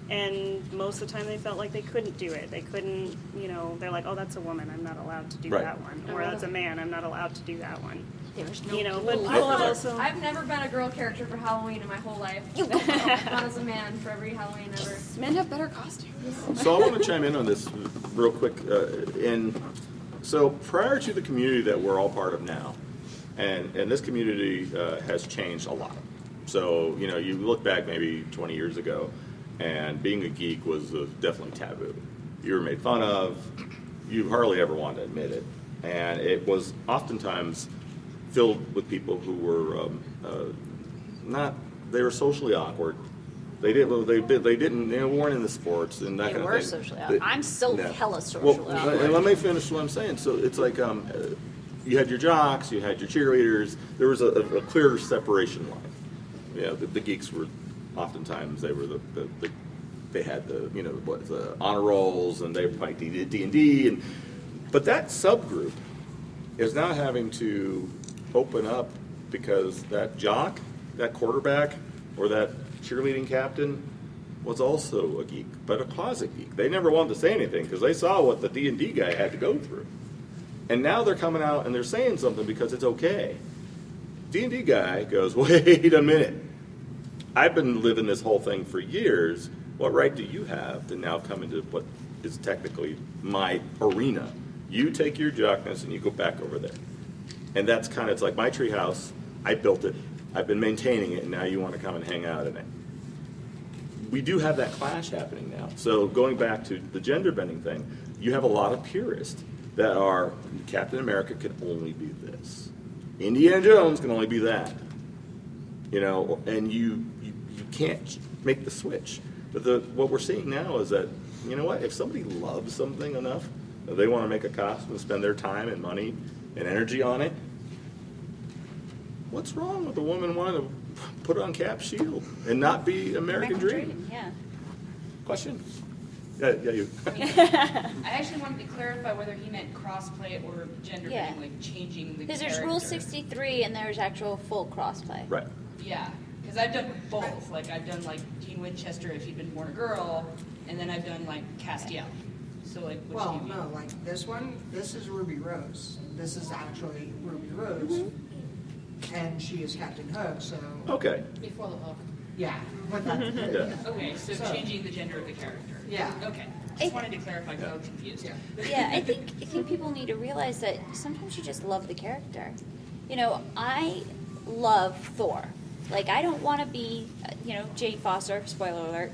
and most of the time they felt like they couldn't do it. They couldn't, you know, they're like, oh, that's a woman. I'm not allowed to do Right. that one. Or that's a man. I'm not allowed to do that one. There's no You know, but rule. people have also. I've never been a girl character for Halloween in my whole life. Not as a man for every Halloween ever. Men have better costumes. So I want to chime in on this real quick. So prior to the community that we're all part of now, and this community has changed a lot. So, you know, you look back maybe 20 years ago, and being a geek was definitely taboo. You were made fun of. You hardly ever wanted to admit it. And it was oftentimes filled with people who were they were socially awkward. They didn't, they weren't in the sports and that They kind were of thing. socially awkward. I'm still hella socially awkward. And let me finish what I'm saying. So it's like you had your jocks, you had your cheerleaders. There was a clear separation line. You know, the geeks were oftentimes they were they had the honor rolls and they fight D&D but that subgroup is now having to open up because that jock, that quarterback, or that cheerleading captain was also a geek, but a closet geek. They never wanted to say anything because they saw what the D&D guy had to go through. And now they're coming out and they're saying something because it's okay. D&D guy goes, wait a minute. I've been living this whole thing for years. What right do you have to now come into what is technically my arena? You take your jockness and you go back over there. And that's kind of, it's like my tree house. I built it. I've been maintaining it, and now you want to come and hang out in it. We do have that clash happening now. So going back to the gender bending thing, you have a lot of purists that are, Captain America can only be this. Indiana Jones can only be that. You know, and you can't make the switch. But what we're seeing now is that, you know what, if somebody loves something enough, they want to make a costume and spend their time and money and energy on it. What's wrong with a woman wanting to put on cap shield and not be American Dream? Yeah. Question? Yeah, you. I actually wanted to clarify whether he meant crossplay or gender Yeah. bending, like changing the Because character. there's Rule 63 and there's actual full crossplay. Right. Yeah, because I've done both. Like I've done like Dean Winchester if he'd been born a girl, and then I've done like Castiel. So like, which Well, do you no, mean? like this one, this is Ruby Rose. This is actually Ruby Rose. And she is Captain Hook, so, Okay. Before the hook. yeah. But that's Yeah. Okay, so So- changing the gender of the character. Yeah. Okay, just wanted to clarify because I was confused. Yeah. Yeah, I think people need to realize that sometimes you just love the character. You know, I love Thor. Like, I don't want to be, Jane Foster, spoiler alert.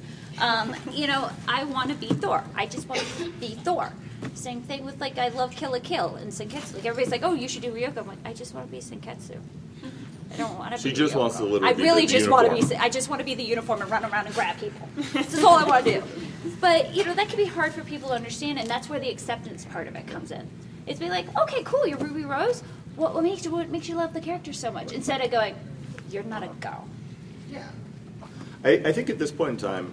You know, I want to be Thor. I just want to be Thor. Same thing with, like, I love Kill la Kill and Senketsu. Like, everybody's like, oh, you should do Ryoko. I'm like, I just want to be Senketsu. I don't want to be She just Ryoko. wants to literally I be really the just want to be, uniform. I just want to be the uniform and run around and grab people. This is all I want to do. But, that can be hard for people to understand, and that's where the acceptance part of it comes in. It's be like, okay, cool, you're Ruby Rose. What makes you love the character so much? Instead of going, you're not a girl. Yeah. I think at this point in time,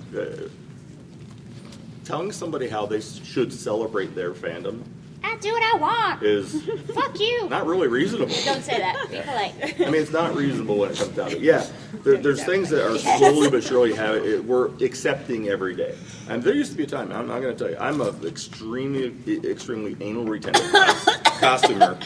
telling somebody how they should celebrate their fandom I do what I want. is Fuck you. not really reasonable. Don't say that. Be polite. I mean, it's not reasonable when it comes down to it. Yeah, there's things that are slowly but surely we're accepting every day. And there used to be a time, I'm going to tell you, I'm an extremely anal retentive costumer.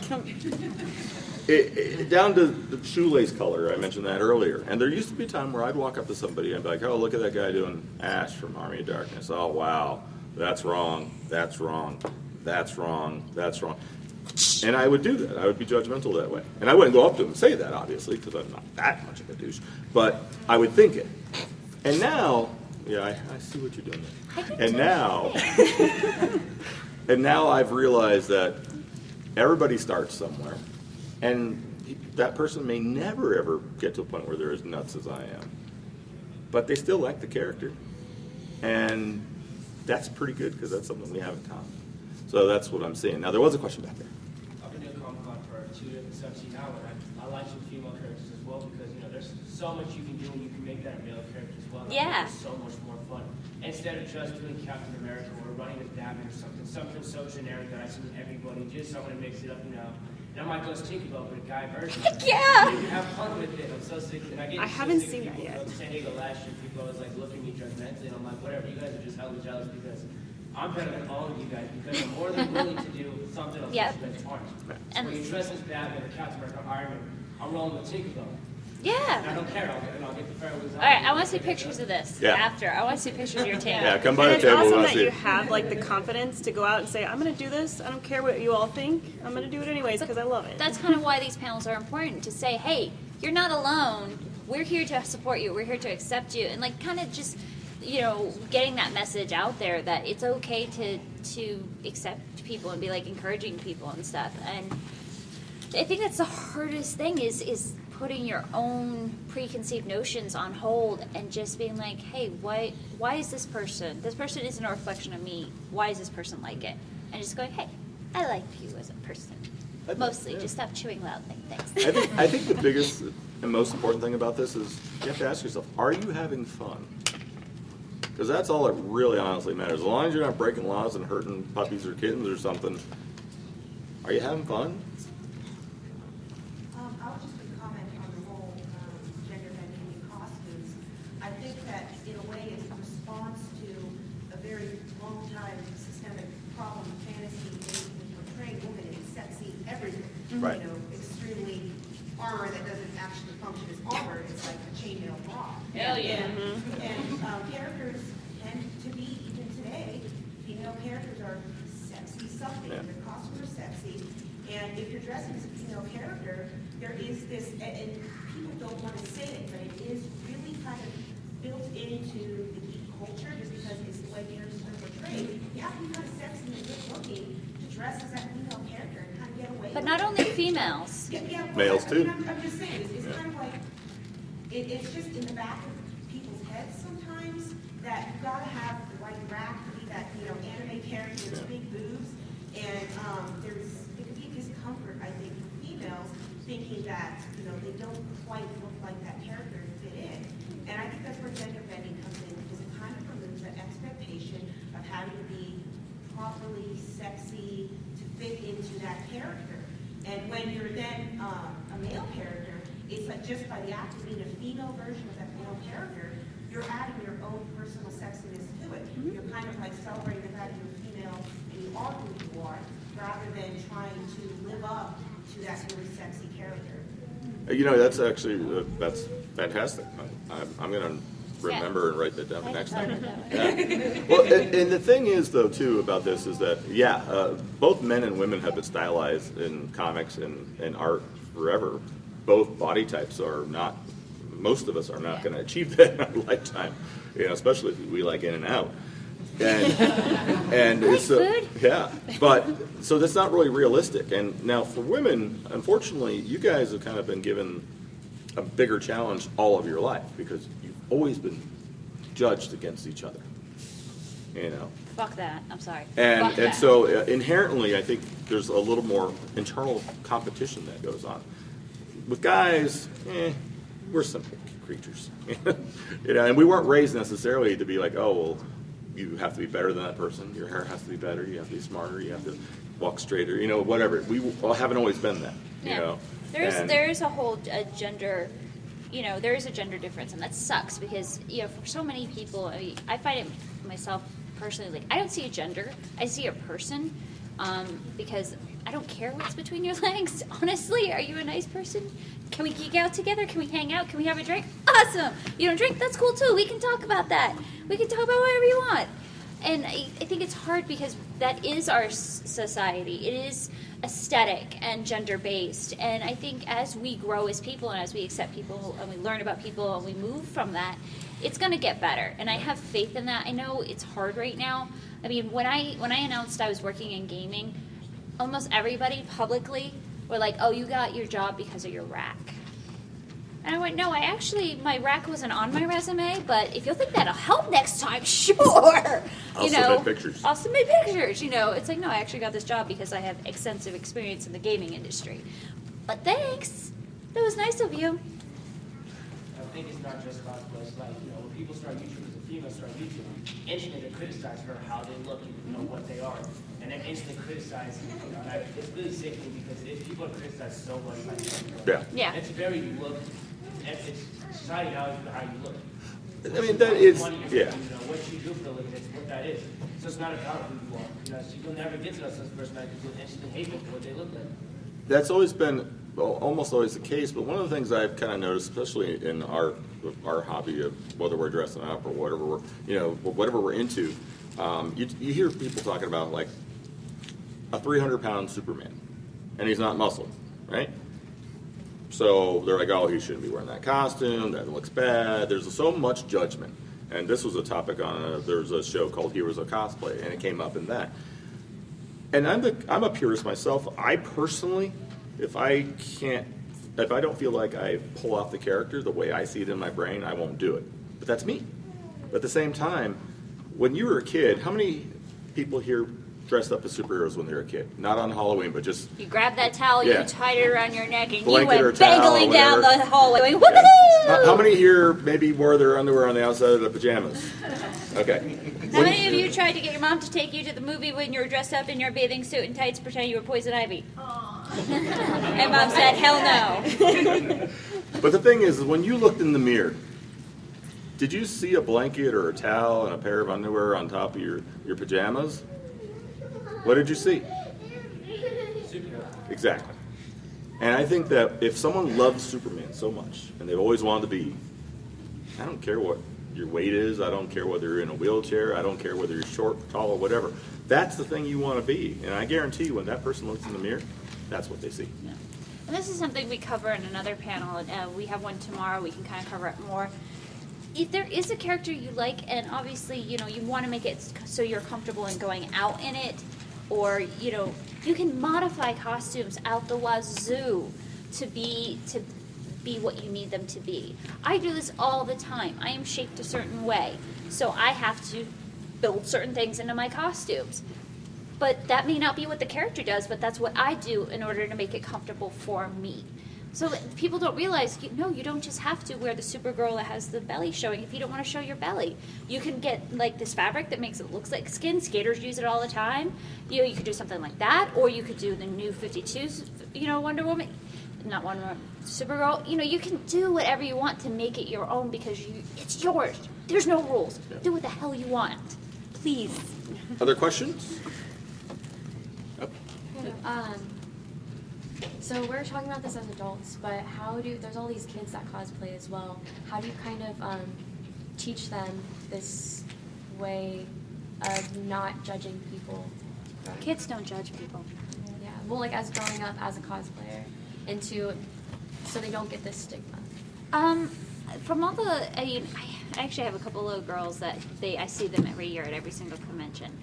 Down to the shoelace color, I mentioned that earlier. And there used to be a time where I'd walk up to somebody and be like, oh, look at that guy doing Ash from Army of Darkness. Oh, wow, that's wrong, that's wrong, that's wrong, that's wrong. And I would do that. I would be judgmental that way. And I wouldn't go up to him and say that, obviously, because I'm not that much of a douche. But I would think it. And now, yeah, I see what you're doing there. And now I've realized that everybody starts somewhere. And that person may never, ever get to a point where they're as nuts as I am. But they still like the character. And that's pretty good, because that's something we have in common. So that's what I'm seeing. Now, there was a question back there. I've been doing Comic-Con for 2 different stuff now, and I like some female characters as well, because, there's so much you can do, and you can make that a male character as well. Yeah. It's so much more fun. Instead of just doing Captain America or running as Batman or something so generic that I see with everybody, just someone that makes it up, And I might go Tinkerbell, but a guy version. Yeah. You can have fun with it. I'm so sick. And I haven't seen that yet. San Diego last year, people always looking at me judgmentally, and I'm like, whatever. You guys are just hella jealous because I'm better than all of you guys because I'm more than willing to do something else Yep. that you guys aren't. And- So when you dress as Batman or Captain America or Iron Man, I'm rolling with Tinkerbell. And I Yeah. don't care. I'll get the fair wins. All right, I want to see pictures of this Yeah. after. I want to see pictures of your table. Yeah, come by And the it's table. awesome We'll that see. you have like the confidence to go out and say, I'm going to do this. I don't care what you all think. I'm going to do it anyways because I love it. That's kind of why these panels are important, to say, hey, you're not alone. We're here to support you. We're here to accept you. And like kind of just, getting that message out there that it's okay to accept people and be like encouraging people and stuff. And I think that's the hardest thing is putting your own preconceived notions on hold and just being like, hey, why is this person isn't a reflection of me. Why is this person like it? And just going, hey, I like you as a person. Mostly, just stop chewing loudly. Thanks. I think the biggest and most important thing about this is you have to ask yourself, are you having fun? Because that's all that really honestly matters. As long as you're not breaking laws and hurting puppies or kittens or something, are you having fun? I was just going to comment on the whole gender bending in costumes. I think that in a way it's a response to a very long time systemic problem of fantasy in portraying women in sexy everything. Right. Extremely armor that doesn't actually function as armor. It's like a chainmail bra. Hell yeah. And characters tend to be, even today, female characters are sexy something. Yeah. Their costumes are sexy. And if you're dressing as a female character, there is this, and people don't want to say it, but it is really kind of built into the geek culture just because it's the way characters are portrayed. You have to be kind of sexy and good looking to dress as that female character and kind of get away But with not it. only females. Yeah, Males I mean, too. I'm just saying, it's kind of like, it's just in the back of people's heads sometimes that you've got to have the right rack to be that, anime character with big boobs. And quite look like that character and fit in. And I think that's where gender bending comes in, because it kind of removes that expectation of having to be properly sexy to fit into that character. And when you're then a male character, it's like just by the act of being a female version of that male character, you're adding your own personal sexiness to it. You're kind of like celebrating the fact you're female and you are who you are, rather than trying to live up to that really sexy character. You know, that's actually, that's fantastic. I'm going to remember and write that down for next time. Yeah. Well, and the thing is, though, too, about this is that, both men and women have been stylized in comics and art forever. Both body types are not, most of us are not going to achieve that in our lifetime, especially if we like in and out. And it's but so that's not really realistic. And now for women, unfortunately, you guys have kind of been given a bigger challenge all of your life because you've always been judged against each other. Fuck that. I'm sorry. And so inherently, I think there's a little more internal competition that goes on. With guys, we're simple creatures, and we weren't raised necessarily to be like, oh, well, you have to be better than that person. Your hair has to be better. You have to be smarter. You have to walk straighter. Whatever. We haven't always been that. There is a whole gender. There is a gender difference, and that sucks because for so many people, I find it myself personally, like I don't see a gender. I see a person, because I don't care what's between your legs. Honestly, are you a nice person? Can we geek out together? Can we hang out? Can we have a drink? Awesome. You don't drink? That's cool too. We can talk about that. We can talk about whatever you want. And I think it's hard because that is our society. It is aesthetic and gender-based. And I think as we grow as people and as we accept people and we learn about people and we move from that, it's going to get better. And I have faith in that. I know it's hard right now. I mean, when I announced I was working in gaming, almost everybody publicly were like, oh, you got your job because of your rack. And I went, no, my rack wasn't on my resume, but if you'll think that'll help next time, sure. I'll submit pictures. I'll submit pictures. It's like, no, I actually got this job because I have extensive experience in the gaming industry. But thanks. That was nice of you. I think it's not just cosplay. It's like, when people start YouTube, as a female start YouTube, instantly they criticize her how they look and what they are. And then instantly criticize, and it's really sickening because people are criticized so much by people. Yeah. It's very look. It's society how you look. I mean, that is, what you do for a living, it's what that is. So it's not about who you are. So you'll never get to know such person that you'll instantly hate them for what they look like. That's always been almost always the case, but one of the things I've kind of noticed, especially in our hobby of whether we're dressing up or whatever we're into, you hear people talking about like a 300-pound Superman, and he's not muscled, right? So they're like, oh, he shouldn't be wearing that costume, that looks bad. There's so much judgment. And this was a topic on, there's a show called Heroes of Cosplay, and it came up in that. And I'm a purist myself. I personally, if I don't feel like I pull off the character the way I see it in my brain, I won't do it. But that's me. But at the same time, when you were a kid, how many people here dressed up as superheroes when they were a kid? Not on Halloween, but just... You grabbed that towel, you tied it around your neck, and blanket you or went towel, bangling down whatever. the hallway going, whoop-a-doo! How many here maybe wore their underwear on the outside of the pajamas? Okay. How many of you tried to get your mom to take you to the movie when you were dressed up in your bathing suit and tights pretending you were Poison Ivy? And Mom said, hell no. But the thing is, when you looked in the mirror, did you see a blanket or a towel and a pair of underwear on top of your pajamas? What did you see? Superhero. Exactly. And I think that if someone loves Superman so much, and they've always wanted to be, I don't care what your weight is, I don't care whether you're in a wheelchair, I don't care whether you're short, tall, or whatever. That's the thing you want to be. And I guarantee you, when that person looks in the mirror, that's what they see. Yeah. And this is something we cover in another panel. We have one tomorrow. We can kind of cover it more. If there is a character you like, and obviously, you want to make it so you're comfortable in going out in it, or, you can modify costumes out the wazoo to be what you need them to be. I do this all the time. I am shaped a certain way, so I have to build certain things into my costumes. But that may not be what the character does, but that's what I do in order to make it comfortable for me. So people don't realize, you don't just have to wear the Supergirl that has the belly showing if you don't want to show your belly. You can get like this fabric that makes it look like skin. Skaters use it all the time. You could do something like that, or you could do the new 52s, Wonder Woman. Not Wonder Woman, Supergirl. You can do whatever you want to make it your own because it's yours. There's no rules. Yeah. Do what the hell you want. Please. Other questions? Yep. So we're talking about this as adults, but there's all these kids that cosplay as well. How do you kind of teach them this way of not judging people? Kids don't judge people. Yeah, well, like as growing up as a cosplayer, so they don't get this stigma. From all I actually have a couple of girls that I see them every year at every single convention,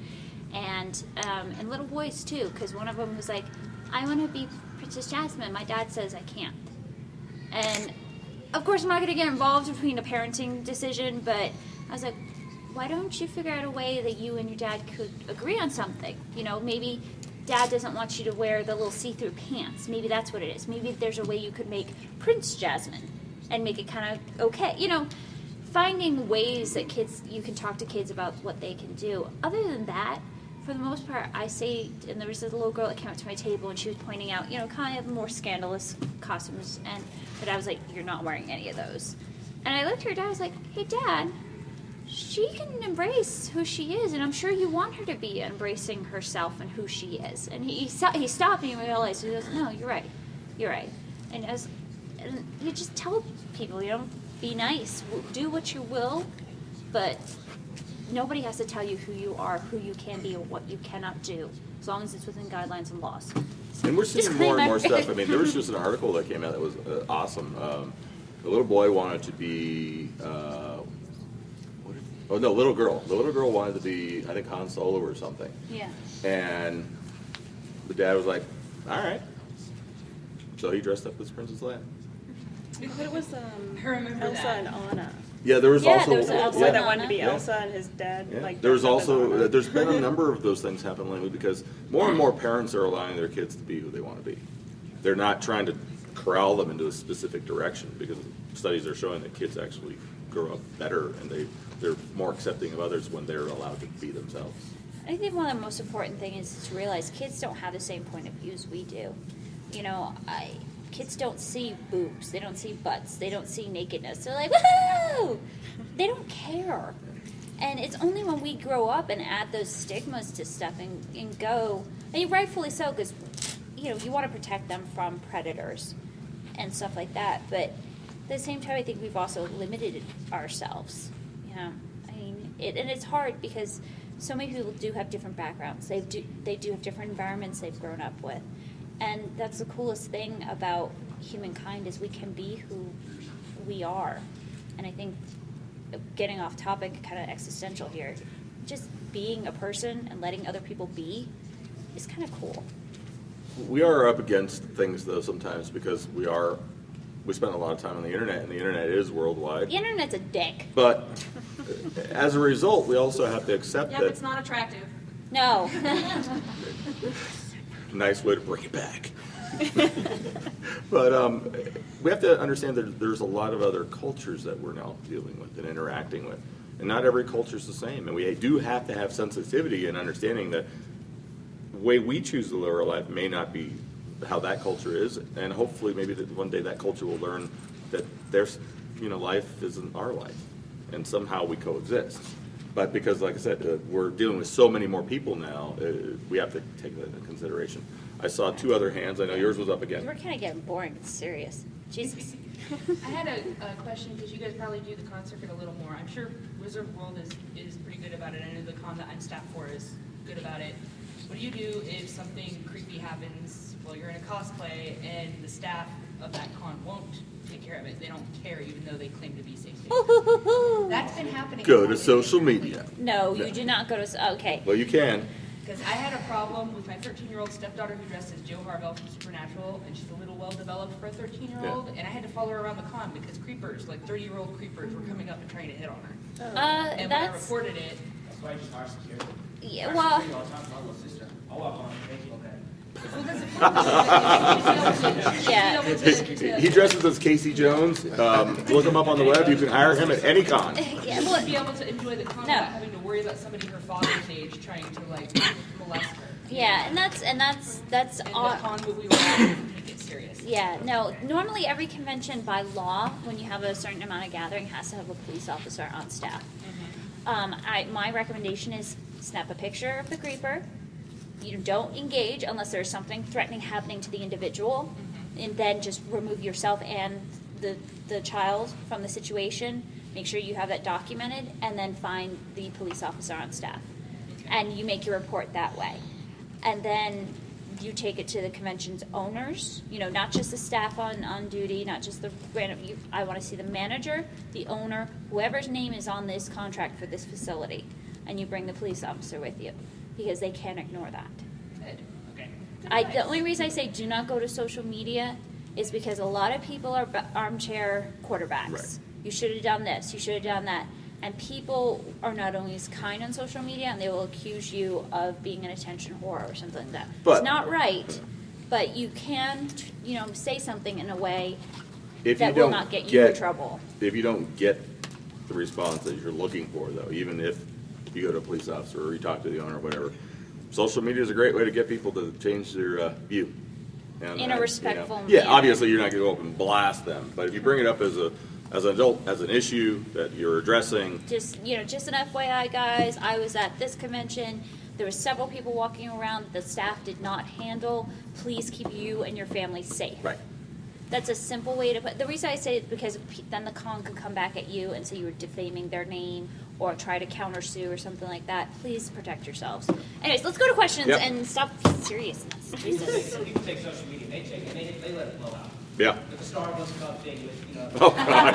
and little boys too, because one of them was like, I want to be Princess Jasmine. My dad says I can't, and of course I'm not going to get involved between a parenting decision, but I was like, why don't you figure out a way that you and your dad could agree on something? Maybe Dad doesn't want you to wear the little see-through pants. Maybe that's what it is. Maybe there's a way you could make Prince Jasmine and make it kind of okay. Finding ways that you can talk to kids about what they can do. Other than that, for the most part, I say, and there was a little girl that came up to my table and she was pointing out, kind of more scandalous costumes, but I was like, you're not wearing any of those. And I looked at her dad, I was like, hey Dad, she can embrace who she is, and I'm sure you want her to be embracing herself and who she is. And he stopped and he realized, he goes, no, you're right. And you just tell people, be nice, do what you will, but nobody has to tell you who you are, who you can be, or what you cannot do, as long as it's within guidelines and laws. And we're seeing more and more stuff. I mean, there was just an article that came out that was awesome. The little boy wanted to be, little girl. The little girl wanted to be, I think, Han Solo or something. Yeah. And the dad was like, all right. So he dressed up as Princess Leia. But it was I remember Elsa that. and Anna. Yeah, there was also there was Elsa Yeah. that wanted to be Yeah. Elsa, and his dad Yeah. like. There's dressed up as also Anna. there's been a number of those things happen lately because more and more parents are allowing their kids to be who they want to be. They're not trying to corral them into a specific direction because studies are showing that kids actually grow up better and they're more accepting of others when they're allowed to be themselves. I think one of the most important things is to realize kids don't have the same point of view as we do. Kids don't see boobs, they don't see butts, they don't see nakedness. They're like, woohoo! They don't care. And it's only when we grow up and add those stigmas to stuff and go, and rightfully so, because you want to protect them from predators and stuff like that. But at the same time, I think we've also limited ourselves. And it's hard because so many people do have different backgrounds. They do have different environments they've grown up with. And that's the coolest thing about humankind is we can be who we are. And I think getting off topic, kind of existential here, just being a person and letting other people be is kind of cool. We are up against things though sometimes because we spend a lot of time on the internet and the internet is worldwide. The internet's a dick. But as a result, we also have to accept Yep, that. it's not attractive. No. Nice way to bring it back. But we have to understand that there's a lot of other cultures that we're now dealing with and interacting with. And not every culture is the same. And we do have to have sensitivity and understanding that the way we choose to live our life may not be how that culture is. And hopefully maybe that one day that culture will learn that life isn't our life. And somehow we coexist. But because, like I said, we're dealing with so many more people now, we have to take that into consideration. I saw two other hands. I know yours was up again. We're kind of getting boring and serious. Jesus. I had a question because you guys probably do the con circuit a little more. I'm sure Wizard World is pretty good about it. I know the con that I'm staffed for is good about it. What do you do if something creepy happens while you're in a cosplay and the staff of that con won't take care of it? They don't care even though they claim to be safe spaces. That's been happening. Go to social media. No, you do not go to. Okay. Well, you can. Because I had a problem with my 13-year-old stepdaughter who dressed as Jo Harvell from Supernatural, and she's a little well-developed for a 13-year-old, and I had to follow her around the con because creepers, like 30-year-old creepers, were coming up and trying to hit on her. And when I That's. reported it, That's why you just hire security. Yeah, Hire well. security all the time. My little sister. I'll walk on. Thank you. Okay. well, because the Yeah. He dresses as Casey Jones. Look him up on the web. You can hire him at any con. Yeah, She well, should be able to enjoy the con No. without having to worry about somebody her father's age trying to like molest her. yeah, and that's And the odd. con movie will take it serious. Yeah, no. Normally, every convention by law, when you have a certain amount of gathering, has to have a police officer on staff. My recommendation is snap a picture of the creeper. You don't engage unless there's something threatening happening to the individual, and then just remove yourself and the child from the situation. Make sure you have that documented, and then find the police officer on staff, and you make your report that way. And then you take it to the convention's owners, not just the staff on duty, not just the random, I want to see the manager, the owner, whoever's name is on this contract for this facility, and you bring the police officer with you, because they can't ignore that. Good. Okay. The only reason I say do not go to social media is because a lot of people are armchair quarterbacks. Right. You should have done this, you should have done that. And people are not always kind on social media, and they will accuse you of being an attention whore or something like that. But- it's not right, but you can, say something in a way If that you will don't not get you in get- trouble. If you don't get the response that you're looking for, though, even if you go to a police officer or you talk to the owner or whatever, social media is a great way to get people to change their view. And, In a respectful Yeah, manner. obviously you're not going to go up and blast them, but if you bring it up as an adult, as an issue that you're addressing, Just an FYI, guys, I was at this convention. There were several people walking around that the staff did not handle. Please keep you and your family safe. right. That's a simple way to put. The reason I say it is because then the con could come back at you and say you were defaming their name or try to countersue or something like that. Please protect yourselves. Anyways, let's go to questions Yep. and stop seriousness. Jesus. People take social media, they take it, they let it blow out. Yeah. Like the Starbucks cup thing with, Oh, God.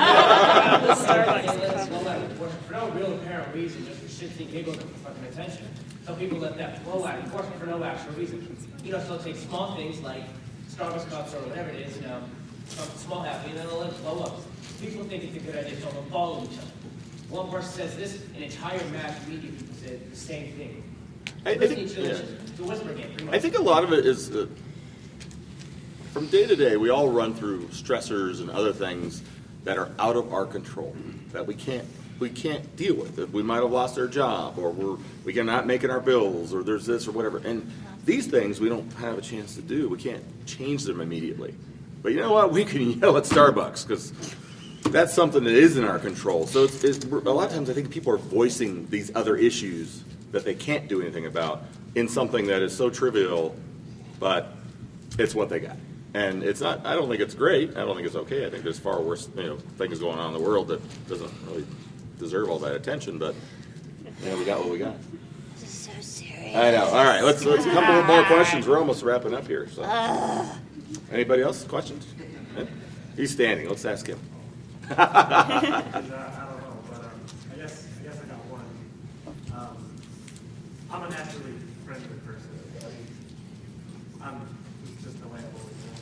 They let it blow out for no real apparent reason, just for shits and giggles and for fucking attention. Some people let that blow out, unfortunately for no actual reason. So take small things like Starbucks cups or whatever it is, something small happening, and then they'll let it blow up. People think it's a good idea, so they'll follow each other. One person says this, an entire mass media people say the same thing. I Listen think- to each other, yeah. it's a whisper game, pretty much. I think a lot of it is from day to day, we all run through stressors and other things that are out of our control that we can't deal with. That we might have lost our job, or we are not making our bills, or there's this or whatever. And these things we don't have a chance to do. We can't change them immediately. But you know what? We can yell at Starbucks because that's something that is in our control. So a lot of times I think people are voicing these other issues that they can't do anything about in something that is so trivial, but it's what they got. And it's not, I don't think it's great. I don't think it's okay. I think there's far worse, things going on in the world that doesn't really deserve all that attention, but we got what we got. This is so serious. I know. All right, let's a couple of more questions. We're almost wrapping up here. So, anybody else questions? He's standing. Let's ask him. I don't know, but I guess I got one. I'm a naturally friendly person. It's just the way I've always been.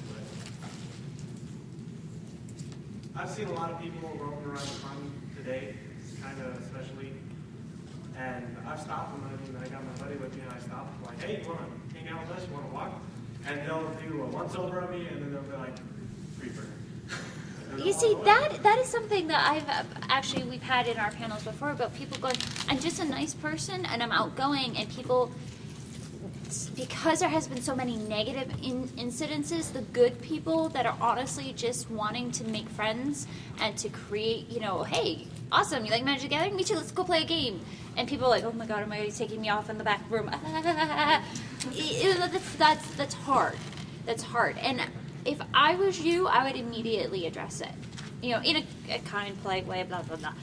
But I've seen a lot of people roaming around the pond today, kind of especially, and I've stopped them. I got my buddy with me, and I stopped. I'm like, hey, you want to hang out with us? You want to walk? And they'll do a once over on me, and then they'll be like, creeper. You see, that is something that we've had in our panels before about people going, I'm just a nice person and I'm outgoing, and people, because there has been so many negative incidences, the good people that are honestly just wanting to make friends and to create, hey, awesome, you like Magic the Gathering? Me too, let's go play a game. And people are like, oh my god, am I taking me off in the back room? That's hard. That's hard. And if I was you, I would immediately address it. In a kind, polite way, blah, blah, blah.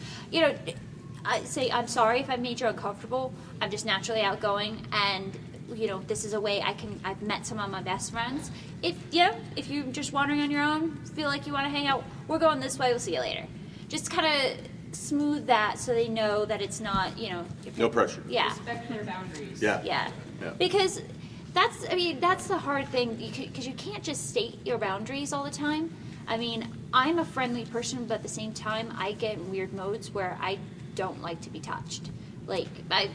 I say, I'm sorry if I made you uncomfortable. I'm just naturally outgoing, and, this is a way I've met some of my best friends. If you're just wandering on your own, feel like you want to hang out, we're going this way, we'll see you later. Just kind of smooth that so they know that it's not, No pressure. Yeah. Respect their boundaries. Yeah. Yeah. Because that's the hard thing, because you can't just state your boundaries all the time. I'm a friendly person, but at the same time, I get in weird modes where I don't like to be touched. Like,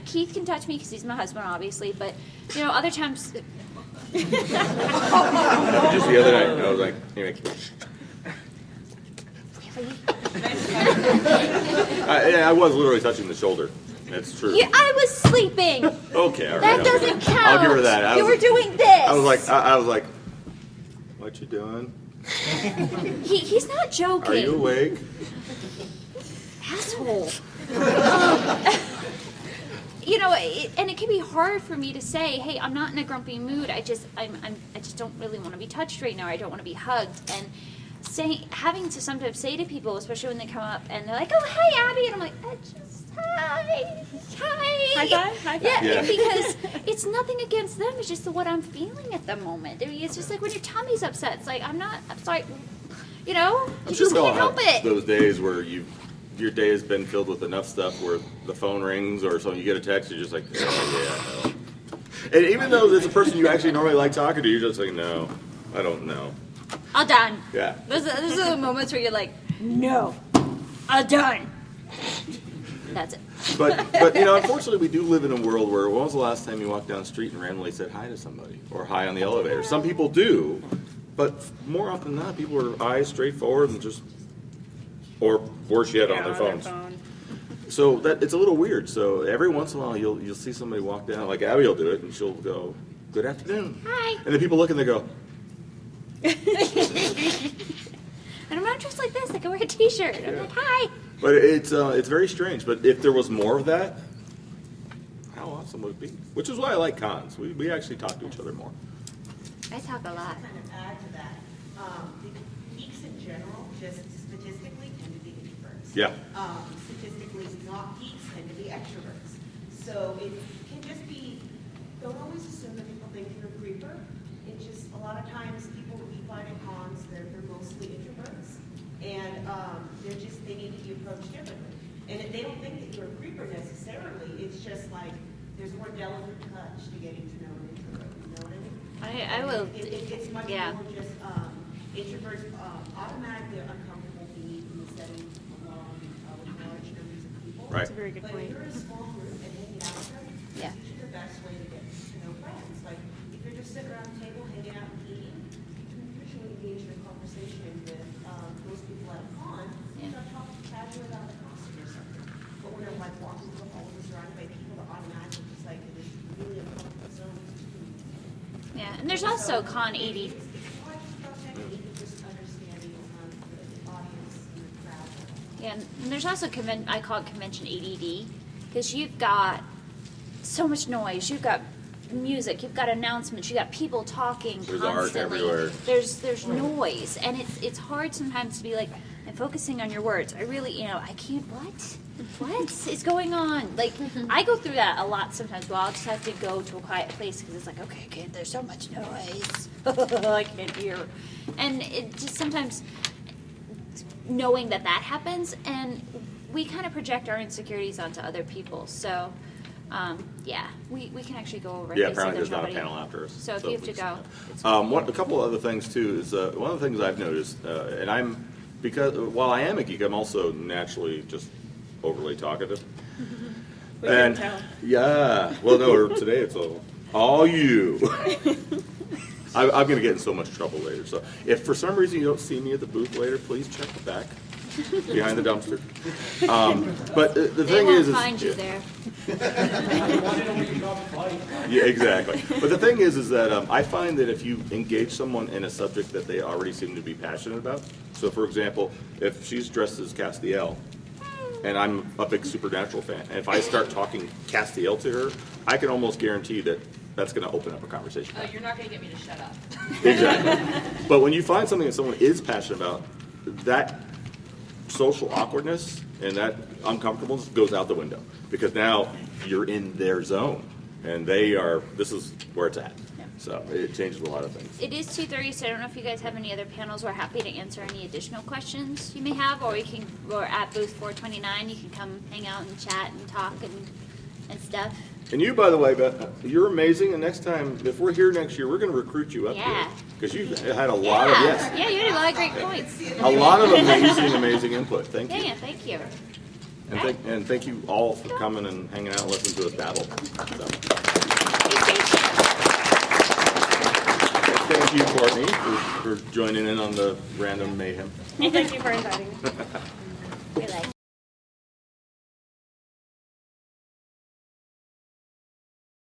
Keith can touch me because he's my husband, obviously, but, other times, Just the other night, I was like, anyway. I was literally touching the shoulder. That's true. Yeah, I was sleeping. Okay, all right. That okay. doesn't count. I'll give her that. You were doing this. I was like, what you doing? He's not joking. Are you awake? Asshole. You know, and it can be hard for me to say, "Hey, I'm not in a grumpy mood. I just don't really want to be touched right now. I don't want to be hugged." And having to sometimes say to people, especially when they come up and they're like, "Oh, hey, Abby," and I'm like, hi. High five? High five. Yeah, because it's nothing against them. It's just what I'm feeling at the moment. I mean, it's just like when your tummy's upset. It's like I'm sorry. You know, you just can't help it. Those days where your day has been filled with enough stuff where the phone rings or something, you get a text, you're just like, oh, yeah, no. And even though there's a person you actually normally like talking to, you're just like, no, I don't know. I'm done. Yeah. Those are the moments where you're like, no, I'm done. That's it. But you know, unfortunately, we do live in a world where when was the last time you walked down the street and randomly said hi to somebody or hi on the elevator? Some people do, but more often than not, people are eyes straight forward and just, or worse yet, on their phones. So it's a little weird. So every once in a while, you'll see somebody walk down, like Abby will do it, and she'll go, "Good afternoon." Hi. And then people look and they go, And I'm not dressed like this. I can wear a T-shirt. I'm like, hi. But it's very strange. But if there was more of that, how awesome would it be? Which is why I like cons. We actually talk to each other more. I talk a lot. Kind of add to that, the geeks in general, just statistically, tend to be introverts. Yeah. Statistically, not geeks tend to be extroverts. So it can just be, don't always assume that people think you're a creeper. It's just a lot of times people that we find at cons, they're mostly introverts. And they need to be approached differently. And if they don't think that you're a creeper necessarily, it's just like there's more delicate touch to getting to know an introvert. You know what I mean? I will. It's much Yeah. more just introverts automatically are uncomfortable being in the setting alone with large numbers of people. Right. That's a very good But point. if you're in a small group and hanging out with them, Yeah. it's usually the best way to get to know friends. Like if you're just sitting around the table hanging out and eating, you can usually engage in a conversation with those people at a con. Yeah. Start talking casually about the costume or something. But when they're like walking through the hallway surrounded by people that automatically just like in this really uncomfortable zone. Yeah, and there's also con 80. It's more about technique and just understanding the audience and the crowd. Yeah, and there's also I call it convention ADD, because you've got so much noise. You've got music. You've got announcements. You've got people talking There's constantly. art everywhere. There's noise, and it's hard sometimes to be like, I'm focusing on your words. I really, I can't. What is going on? Like, I go through that a lot sometimes. Well, I'll just have to go to a quiet place because it's like, okay, there's so much noise. I can't hear. And it just sometimes knowing that happens, and we kind of project our insecurities onto other people. So, yeah, we can actually go over. Yeah, in case apparently there's there's not a nobody. panel after us. So if you have to go, it's A couple other things too is one of the things I've noticed, and because while I am a geek, I'm also naturally just overly talkative. We can tell. Yeah, well, no, today it's all you. I'm going to get in so much trouble later. So if for some reason you don't see me at the booth later, please check the back behind the dumpster. But the they thing won't is find you there. Yeah, exactly. But the thing is that I find that if you engage someone in a subject that they already seem to be passionate about, so for example, if she's dressed as Castiel, and I'm a big Supernatural fan, and if I start talking Castiel to her, I can almost guarantee that that's going to open up a conversation. You're not going to get me to shut up. Exactly. But when you find something that someone is passionate about, that social awkwardness and that uncomfortableness goes out the window, because now you're in their zone, and this is where it's at. Yeah. So it changes a lot of things. It is 2:30, so I don't know if you guys have any other panels. We're happy to answer any additional questions you may have, or we're at booth 429. You can come hang out and chat and talk and stuff. And you, by the way, Beth, you're amazing. And next time, if we're here next year, we're going to recruit you up Yeah. here, because you've had a lot of Yeah, you had a lot of great points. a lot of amazing input. Thank you. Yeah, thank you. And thank you all for coming and hanging out and listening to us babble. So. Be patient. thank you, Courtney, for joining in on the random mayhem. Well, thank you for inviting me.